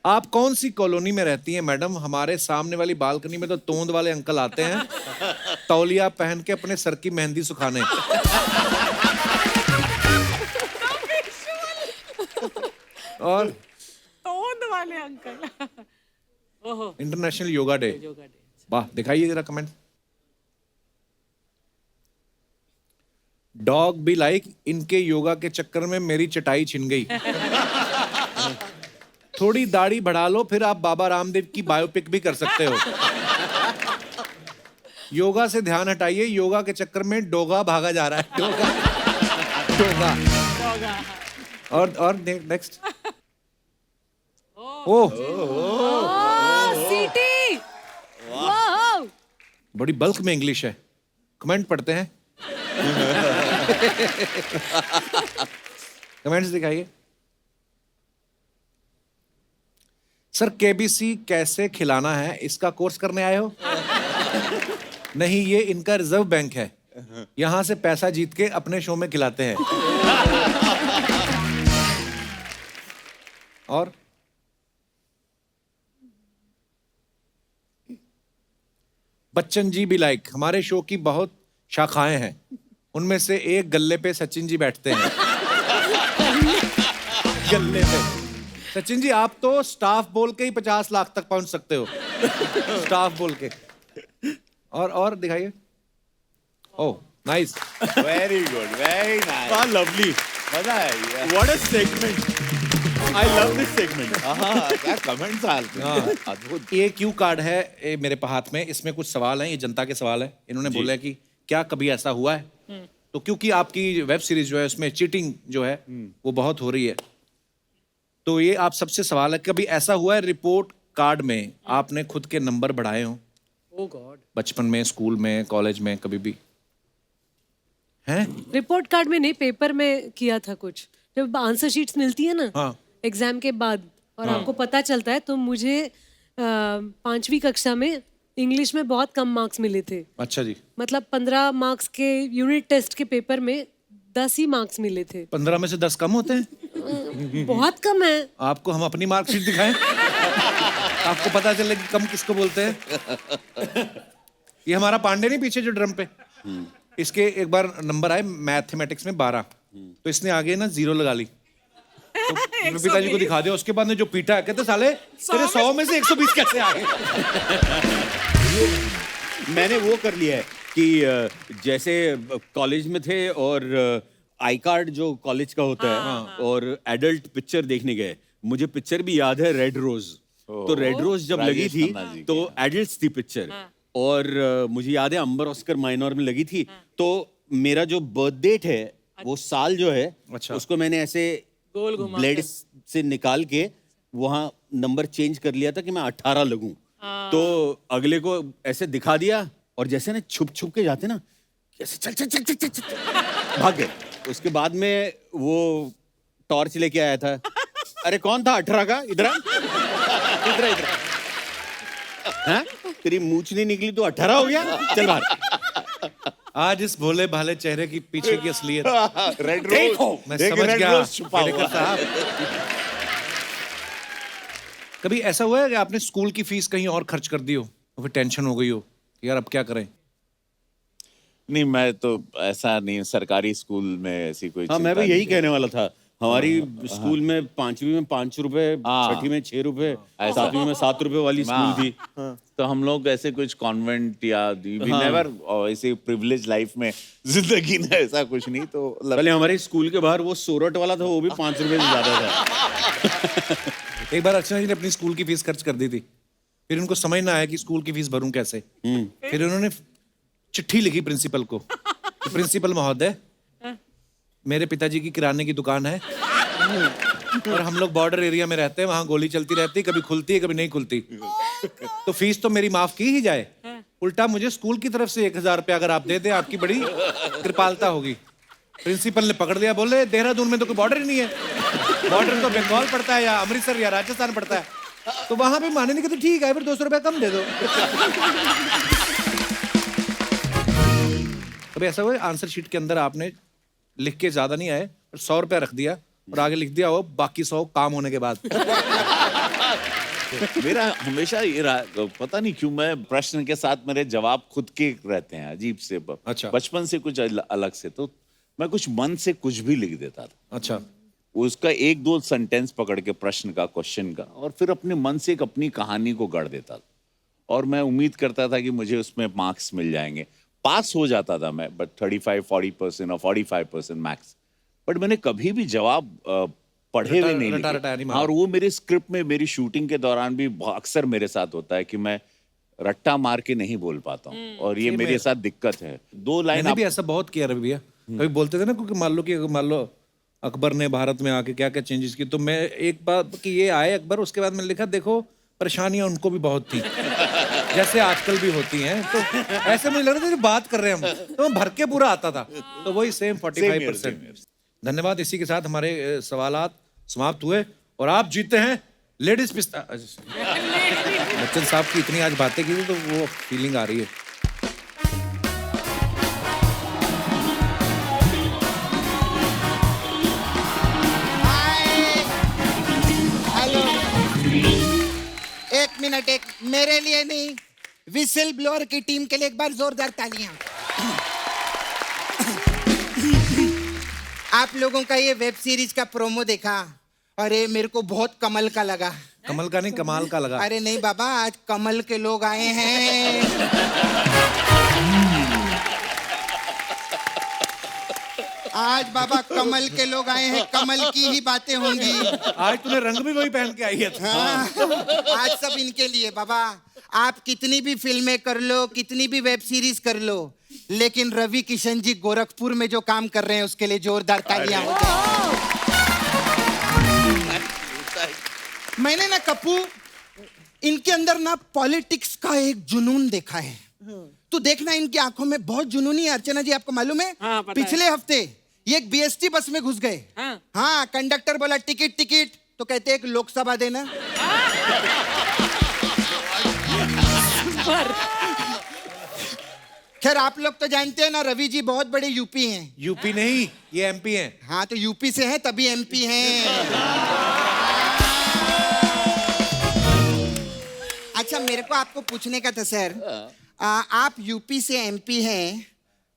आप कौन सी कॉलोनी में रहती हैं मैडम? हमारे सामने वाली बालकनी में तो तोंद वाले अंकल आते हैं तौलिया पहन के अपने सर की मेहंदी सुखाने। और तोंद वाले अंकल। ओहो, इंटरनेशनल योगा डे। वाह, दिखाइए जरा कमेंट। डॉग भी लाइक इनके योगा के चक्कर में मेरी चटाई छिन गई। थोड़ी दाढ़ी बढ़ा लो फिर आप बाबा रामदेव की बायोपिक भी कर सकते हो। योगा से ध्यान हटाइए, योगा के चक्कर में डोगा भागा जा रहा है। डोगा डोगा। और नेक्स्ट। ओह सीटी। वाओ, बड़ी बल्क में इंग्लिश है। कमेंट पढ़ते हैं। कमेंट्स दिखाइए। सर केबीसी कैसे खिलाना है इसका कोर्स करने आए हो? नहीं, ये इनका रिजर्व बैंक है, यहां से पैसा जीत के अपने शो में खिलाते हैं। और बच्चन जी भी लाइक हमारे शो की बहुत शाखाएं हैं, उनमें से एक गल्ले पे सचिन जी बैठते हैं। गल्ले पे सचिन जी आप तो स्टाफ बोल के ही 50 लाख तक पहुंच सकते हो। स्टाफ बोल के। और दिखाइए। Oh nice, very good, very nice. वाह लवली, मजा है। What a segment. I love this segment. क्या कमेंट्स आते। अद्भुत। ये क्यू कार्ड है मेरे हाथ में, इसमें कुछ सवाल हैं, ये जनता के सवाल है। इन्होंने बोला है कि क्या कभी ऐसा हुआ है? तो क्योंकि आपकी वेब सीरीज जो है उसमें चीटिंग जो है वो बहुत हो रही है, तो ये आप सबसे सवाल है कभी ऐसा हुआ है रिपोर्ट कार्ड में आपने खुद के नंबर बढ़ाए हो? ओह गॉड। बचपन में, स्कूल में, कॉलेज में कभी भी हैं? रिपोर्ट कार्ड में नहीं, पेपर में किया था कुछ। जब आंसर शीट्स मिलती है ना हाँ। एग्जाम के बाद और आपको पता चलता है, तो मुझे 5वीं कक्षा में इंग्लिश में बहुत कम मार्क्स मिले थे। अच्छा जी। मतलब 15 मार्क्स के यूनिट टेस्ट के पेपर में 10 ही मार्क्स मिले थे। 15 में से 10 कम होते हैं? बहुत कम है। आपको हम अपनी मार्कशीट दिखाएं, आपको पता चले कि कम किसको बोलते हैं। ये हमारा पांडे नहीं पीछे जो ड्रम पे, इसके एक बार नंबर आए मैथमेटिक्स में 12, तो इसने आगे ना 0 लगा ली। तो पिताजी को दिखा दिया, उसके बाद ने जो पीटा है कहते साले तेरे 100 में से 120 कैसे आ गए? मैंने वो कर लिया है कि जैसे कॉलेज में थे और आई कार्ड जो कॉलेज का होता है और एडल्ट पिक्चर देखने गए, मुझे पिक्चर भी याद है रेड रोज। तो रेड रोज जब लगी राजेश थी खन्ना जी तो की, एडल्ट्स थी पिक्चर, और मुझे याद है अंबर ऑस्कर माइनर में लगी थी। तो मेरा जो बर्थ डेट है वो साल जो है, अच्छा। उसको मैंने ऐसे गोल घुमा ब्लेड से निकाल के वहां नंबर चेंज कर लिया था कि मैं 18 लगूं। तो अगले को ऐसे दिखा दिया, और जैसे ना छुप छुप के जाते ना, ऐसे चल चल चल चल चल, चल भाग गए। उसके बाद में वो टॉर्च लेके आया था। अरे कौन था 18 का? इधर आ, इधर इधर। हाँ? तेरी मूंछ नहीं निकली तो 18 हो गया? चल बाहर। आज इस भोले भाले चेहरे की पीछे की असलियत रेड रोज, मैं देखिए, समझ रेड गया। रोज छुपा हुआ खेड़ेकर साहब, कभी ऐसा हुआ है कि आपने स्कूल की फीस कहीं और खर्च कर दी हो और फिर टेंशन हो गई हो कि यार अब क्या करें? नहीं, मैं तो ऐसा नहीं, सरकारी स्कूल में ऐसी कोई हाँ, मैं चिंता भी यही नहीं कहने वाला था। हमारी स्कूल में 5वीं में 5 रुपए, हाँ। 6ठी में 6 रुपए, ऐसा। 7वीं में 7 रुपए वाली स्कूल थी। तो हम लोग ऐसे कुछ कॉन्वेंट या नेवर ऐसे प्रिविलेज लाइफ में जिंदगी में ऐसा कुछ नहीं तो पहले हमारे स्कूल के बाहर वो सोरठ वाला था, वो भी 5 रुपए से ज्यादा था। एक बार अर्चना जी ने अपनी स्कूल की फीस खर्च कर दी थी, फिर उनको समझ ना आया कि स्कूल की फीस भरूं कैसे। फिर उन्होंने चिट्ठी लिखी प्रिंसिपल को, प्रिंसिपल महोदय मेरे पिताजी की किराने की दुकान है और हम लोग बॉर्डर एरिया में रहते हैं, वहां गोली चलती रहती, कभी खुलती है कभी नहीं खुलती, तो फीस तो मेरी माफ की ही जाए, उल्टा मुझे स्कूल की तरफ से 1000 रुपया अगर आप दे दें आपकी बड़ी कृपालता होगी। प्रिंसिपल ने पकड़ लिया, बोले देहरादून में तो कोई बॉर्डर ही नहीं है, बॉर्डर तो बंगाल पड़ता है या अमृतसर या राजस्थान पड़ता है, तो वहां पे माने नहीं कहते ठीक है फिर 200 रुपया कम दे दो। कभी ऐसा हुआ आंसर शीट के अंदर आपने लिख के ज्यादा नहीं आए और 100 रुपया रख दिया और आगे लिख दिया हो बाकी 100 काम होने के बाद? मेरा हमेशा ये रहा, पता नहीं क्यों मैं प्रश्न के साथ मेरे जवाब खुद के रहते हैं अजीब से। अच्छा। बचपन से कुछ अलग से, तो मैं कुछ मन से कुछ भी लिख देता था। अच्छा। उसका 1-2 सेंटेंस पकड़ के प्रश्न का, क्वेश्चन का, और फिर अपने मन से एक अपनी कहानी को गढ़ देता था और मैं उम्मीद करता था कि मुझे उसमें मार्क्स मिल जाएंगे। पास हो जाता था मैं, बट 35-40% और 45% मैक्स। बट मैंने कभी भी जवाब पढ़े हुए नहीं रटा लिखे। नहीं मारा। और वो मेरे स्क्रिप्ट में, मेरी शूटिंग के दौरान भी अक्सर मेरे साथ होता है कि मैं रट्टा मार के नहीं बोल पाता हूँ और ये मेरे साथ दिक्कत है। 2 लाइन मैंने भी ऐसा बहुत किया रवि भैया, कभी बोलते थे ना क्योंकि मान लो अकबर ने भारत में आके क्या क्या चेंजेस की, तो मैं एक बार कि ये आए अकबर, उसके बाद मैंने लिखा देखो परेशानियां उनको भी बहुत थी जैसे आजकल भी होती हैं, तो ऐसे मुझे लग रहा था कि बात कर रहे हैं हम, तो भर के पूरा आता था, तो वही सेम 45%। धन्यवाद। इसी के साथ हमारे सवालात समाप्त हुए और आप जीते हैं लेडीज पिस्ता। बच्चन साहब की इतनी आज बातें की थी तो वो फीलिंग आ रही है। हेलो, एक मिनट, एक मेरे लिए नहीं, विसिल ब्लोअर की टीम के लिए एक बार जोरदार तालियां। आप लोगों का ये वेब सीरीज का प्रोमो देखा, अरे मेरे को बहुत कमल का लगा। कमल का नहीं कमाल का लगा। अरे नहीं बाबा, आज कमल के लोग आए हैं। आज बाबा कमल के लोग आए हैं, कमल की ही बातें होंगी। आज तूने रंग भी वही पहन के आई है। हाँ, आज सब इनके लिए बाबा। आप कितनी भी फिल्में कर लो, कितनी भी वेब सीरीज कर लो, लेकिन रवि किशन जी गोरखपुर में जो काम कर रहे हैं उसके लिए जोरदार तालियां हो जाए। मैंने ना कप्पू, इनके अंदर ना पॉलिटिक्स का एक जुनून देखा है। तो देखना इनकी आंखों में बहुत जुनूनी है। अर्चना जी आपको मालूम है, हाँ, पता पिछले हफ्ते ये एक बीएसटी बस में घुस गए। हाँ, कंडक्टर बोला टिकट टिकट, तो कहते एक लोकसभा देना। खैर आप लोग तो जानते हैं ना, रवि जी बहुत बड़े यूपी हैं। यूपी नहीं, ये एमपी हैं। हाँ, तो यूपी से हैं तभी एमपी हैं। अच्छा, मेरे को आपको पूछने का था सर, आप यूपी से एमपी हैं,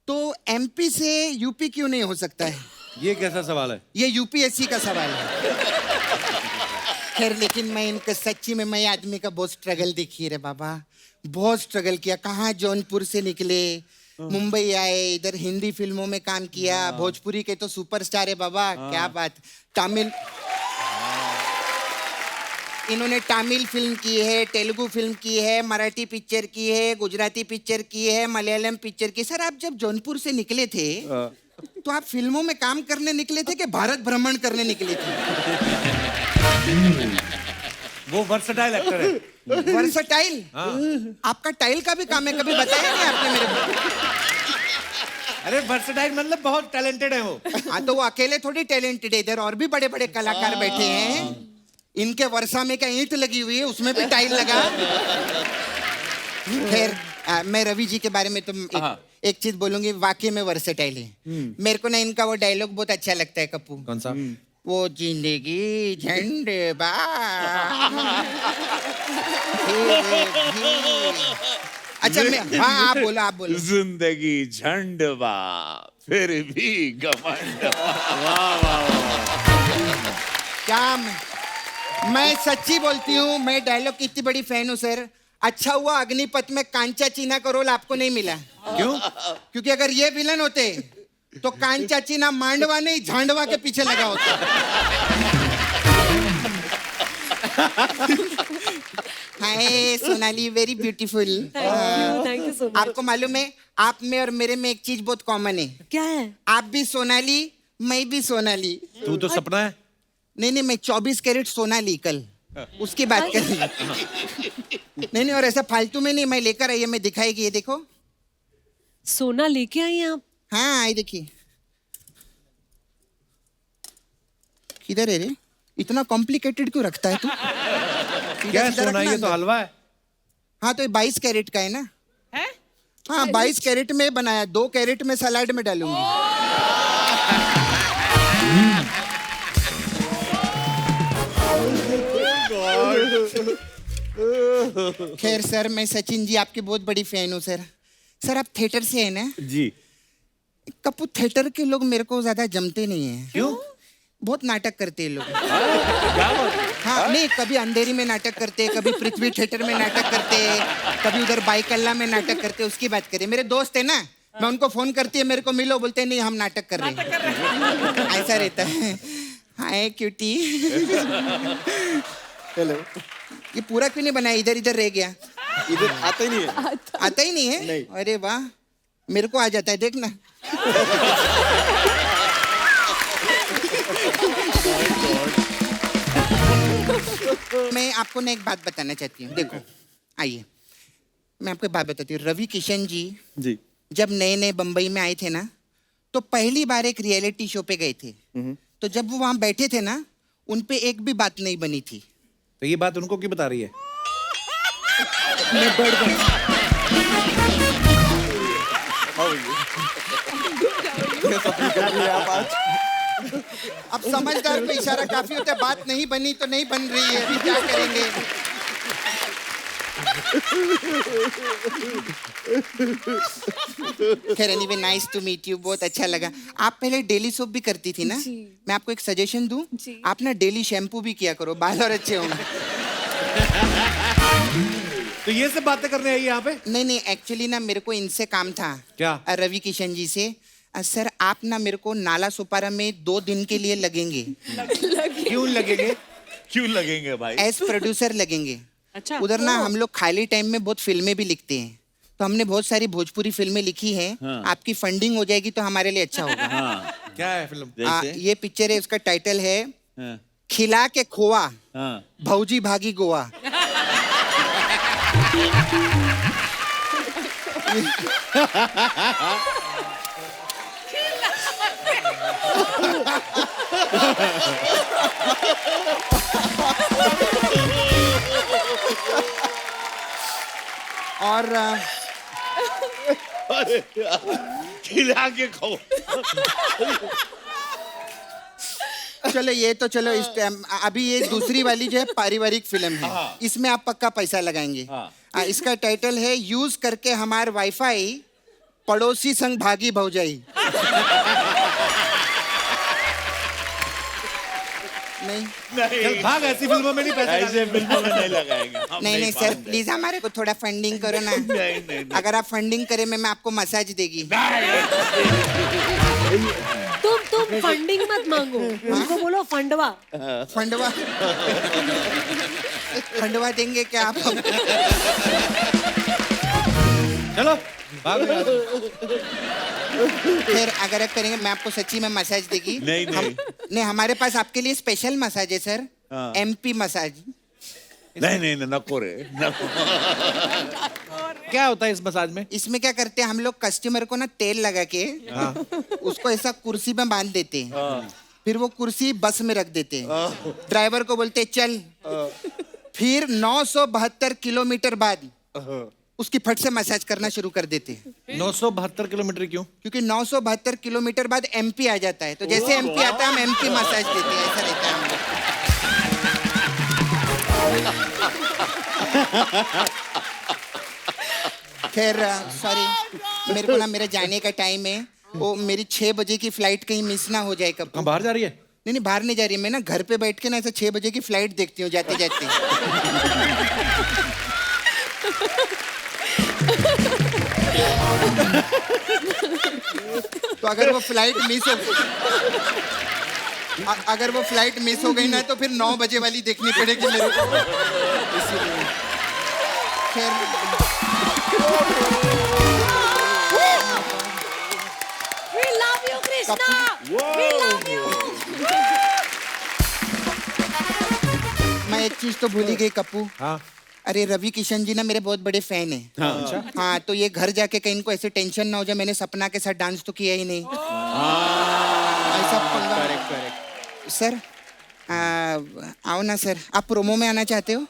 तो एमपी से यूपी क्यों नहीं हो सकता है? ये कैसा सवाल है? ये यूपीएससी का सवाल है। खैर लेकिन मैं इनका सच्ची में, मैं आदमी का बहुत स्ट्रगल देखी रे बाबा, बहुत स्ट्रगल किया। कहाँ जौनपुर से निकले, मुंबई आए, इधर हिंदी फिल्मों में काम किया, भोजपुरी के तो सुपरस्टार है बाबा, क्या बात। तमिल, इन्होंने तमिल फिल्म की है, तेलुगु फिल्म की है, मराठी पिक्चर की है, गुजराती पिक्चर की है, मलयालम पिक्चर की। सर आप जब जौनपुर से निकले थे तो आप फिल्मों में काम करने निकले थे कि भारत भ्रमण करने निकले थे? वो वर्सटाइल एक्टर है। वर्सटाइल? आपका टाइल का भी काम है, कभी बताया नहीं आपने मेरे को। अरे वर्सटाइल मतलब बहुत टैलेंटेड है वो। हाँ, तो वो अकेले थोड़ी टैलेंटेड है, इधर और भी बड़े बड़े कलाकार बैठे हैं। इनके वर्षा में क्या ईंट लगी हुई है, उसमें भी टाइल लगा। खैर मैं रवि जी के बारे में तो एक चीज बोलूंगी, वाकई में वर्सेटाइल है। मेरे को ना इनका वो डायलॉग बहुत अच्छा लगता है कप्पू। कौन सा? वो जिंदगी झंडे अच्छा मैं, हाँ आप बोलो, आप बोलो। जिंदगी झंडवा फिर भी घमंड। वाह वाह वाह। क्या मैं सच्ची बोलती हूँ, मैं डायलॉग की इतनी बड़ी फैन हूँ सर। अच्छा हुआ अग्निपथ में कांचा चीना का रोल आपको नहीं मिला। क्यों? क्योंकि अगर ये विलन होते तो कांचा चीना मांडवा नहीं झांडवा के पीछे लगा होता। Hi Sonali, very beautiful. Thank you so much. आपको मालूम है आप में और मेरे में एक चीज बहुत कॉमन है। क्या है? आप भी सोनाली, मैं भी सोनाली। तू तो सपना है। नहीं, मैं 24 कैरेट सोना ली कल, उसकी बात कर रही हूँ। नहीं, और ऐसा फालतू में नहीं, मैं लेकर आई है, मैं दिखाएगी। ये देखो, सोना लेके आई हैं आप? हाँ आई देखिए। किधर है रे? इतना कॉम्प्लिकेटेड क्यों रखता है तू? क्या है सोना? ये तो हलवा है। हाँ तो ये 22 कैरेट का है ना? है? हाँ 22 कैरेट में बनाया, 2 कैरेट में सलाड में डालूंगी। खैर सर, मैं सचिन जी आपकी बहुत बड़ी फैन हूँ सर। सर आप थिएटर से हैं ना? जी। कपूर थिएटर के लोग मेरे को ज्यादा जमते नहीं है। क्यों? बहुत नाटक करते हैं लोग। हाँ नहीं, कभी अंधेरी में नाटक करते, कभी पृथ्वी थिएटर में नाटक करते, कभी उधर बाईकल्ला में नाटक करते। उसकी बात करें, मेरे दोस्त है ना, मैं उनको फोन करती है, मेरे को मिलो, बोलते हैं नहीं हम नाटक कर रहे हैं। ऐसा रहता है। हाय क्यूटी। हेलो। ये पूरा क्यों नहीं बनाया? इधर इधर रह गया। इधर आता ही नहीं है। आता ही नहीं है? नहीं। अरे वाह, मेरे को आ जाता है, देखना। मैं आपको ना एक बात बताना चाहती हूँ। देखो आइए, मैं आपको एक बात बताती हूँ। रवि किशन जी जी। जब नए नए बंबई में आए थे ना, तो पहली बार एक रियलिटी शो पे गए थे। तो जब वो वहां बैठे थे ना, उन पे एक भी बात नहीं बनी थी। तो ये बात उनको क्यों बता रही है? मैं बढ़ गई। अब समझदार पे इशारा काफी होता है। बात नहीं बनी तो नहीं बन रही है, अभी क्या करेंगे? खैर anyway, nice to meet you, बहुत अच्छा लगा। आप पहले डेली सोप भी करती थी ना? जी। मैं आपको एक सजेशन दूं, जी। आप ना डेली शैम्पू भी किया करो, बाल और अच्छे होंगे। तो ये सब बातें करने आई यहाँ पे? नहीं, एक्चुअली ना मेरे को इनसे काम था। क्या? रवि किशन जी से। सर आप ना मेरे को नाला सुपारा में 2 दिन के लिए लगेंगे। क्यों लगेंगे? क्यों लगेंगे भाई? एज प्रोड्यूसर लगेंगे। अच्छा। उधर ना हम लोग खाली टाइम में बहुत फिल्में भी लिखते हैं, तो हमने बहुत सारी भोजपुरी फिल्में लिखी हैं। आपकी फंडिंग हो जाएगी तो हमारे लिए अच्छा होगा। क्या है फिल्म? जैसे? ये पिक्चर है, उसका टाइटल है हाँ, खिला के खोआ हाँ। भौजी भागी गोवा। और अरे यार, खिला के खाओ। चलो ये तो चलो, इस टाइम अभी ये दूसरी वाली जो है पारिवारिक फिल्म है, इसमें आप पक्का पैसा लगाएंगे। इसका टाइटल है यूज करके हमार वाईफाई पड़ोसी संग भागी भौजाई। नहीं चल भाग, ऐसी फिल्मों में नहीं पैसे ऐसे फिल्मों में नहीं लगाएंगे हम। नहीं सर, मानते। प्लीज हमारे को थोड़ा फंडिंग करो ना। नहीं। अगर आप फंडिंग करें मैं आपको मसाज देगी। तुम फंडिंग मत मांगो, उनको बोलो फंडवा। फंडवा फंडवा देंगे क्या आप? चलो भाग यार। फिर अगर आप करेंगे मैं आपको सच्ची में मसाज देगी। नहीं। नहीं, हमारे पास आपके लिए स्पेशल मसाज है सर, MP मसाज। नहीं, नको रे, नको। क्या होता है इस मसाज में? इसमें क्या करते हैं हम लोग, कस्टमर को ना तेल लगा के उसको ऐसा कुर्सी में बांध देते हैं, फिर वो कुर्सी बस में रख देते हैं, ड्राइवर को बोलते हैं चल, फिर 972 किलोमीटर बाद उसकी फट से मसाज करना शुरू कर देते हैं। 972 किलोमीटर क्यों? क्योंकि 972 किलोमीटर बाद MP आ जाता है, तो जैसे MP आता है हम MP मसाज देते हैं, ऐसा रहता है हम लोग। खैर सॉरी, मेरे को ना मेरे जाने का टाइम है, वो मेरी 6 बजे की फ्लाइट कहीं मिस ना हो जाए। कब कहाँ बाहर जा रही है? नहीं बाहर नहीं जा रही, मैं ना घर पे बैठ के ना ऐसे 6 बजे की फ्लाइट देखती हूँ जाते जाते। तो अगर वो फ्लाइट मिस हो गई ना तो फिर 9 बजे वाली देखनी पड़ेगी मेरे को। इसीलिए खैर We love you, Krishna. We love you. मैं एक चीज तो भूल ही गई कप्पू। हाँ अरे रवि किशन जी ना मेरे बहुत बड़े फैन हैं। हाँ तो ये घर जाके कहीं इनको ऐसे टेंशन ना हो जाए, मैंने सपना के साथ डांस तो किया ही नहीं। ऐसा पंगा। करेक्ट। सर आओ ना सर, आप प्रोमो में आना चाहते हो?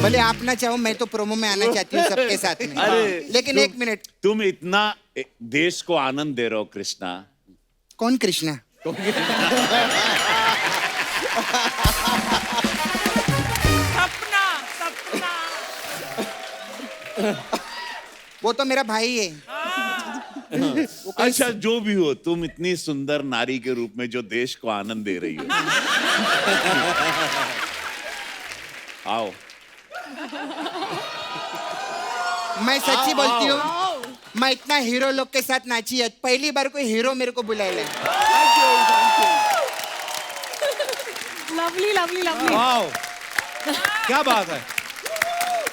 भले आप ना चाहो, मैं तो प्रोमो में आना चाहती हूँ सबके साथ में। लेकिन एक मिनट, तुम इतना देश को आनंद दे रहे हो कृष्णा। कौन कृष्णा? सपना वो तो मेरा भाई है। अच्छा जो भी हो, तुम इतनी सुंदर नारी के रूप में जो देश को आनंद दे रही हो। आओ। मैं सच्ची बोलती हूँ, मैं इतना हीरो लोग के साथ नाची है, पहली बार कोई हीरो मेरे को बुलाया। Lovely lovely lovely. वाओ क्या बात है।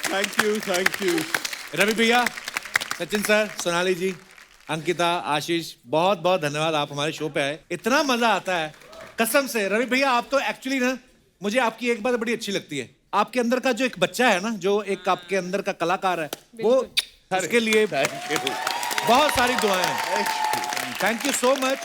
Thank you. रवि भैया, सचिन सर, सोनाली जी, अंकिता, आशीष, बहुत बहुत धन्यवाद, आप हमारे शो पे आए। इतना मजा आता है कसम से। रवि भैया आप तो एक्चुअली ना, मुझे आपकी एक बात बड़ी अच्छी लगती है, आपके अंदर का जो एक बच्चा है ना, जो एक आपके अंदर का कलाकार है, वो इसके लिए बहुत सारी दुआएं हैं। Thank you so much.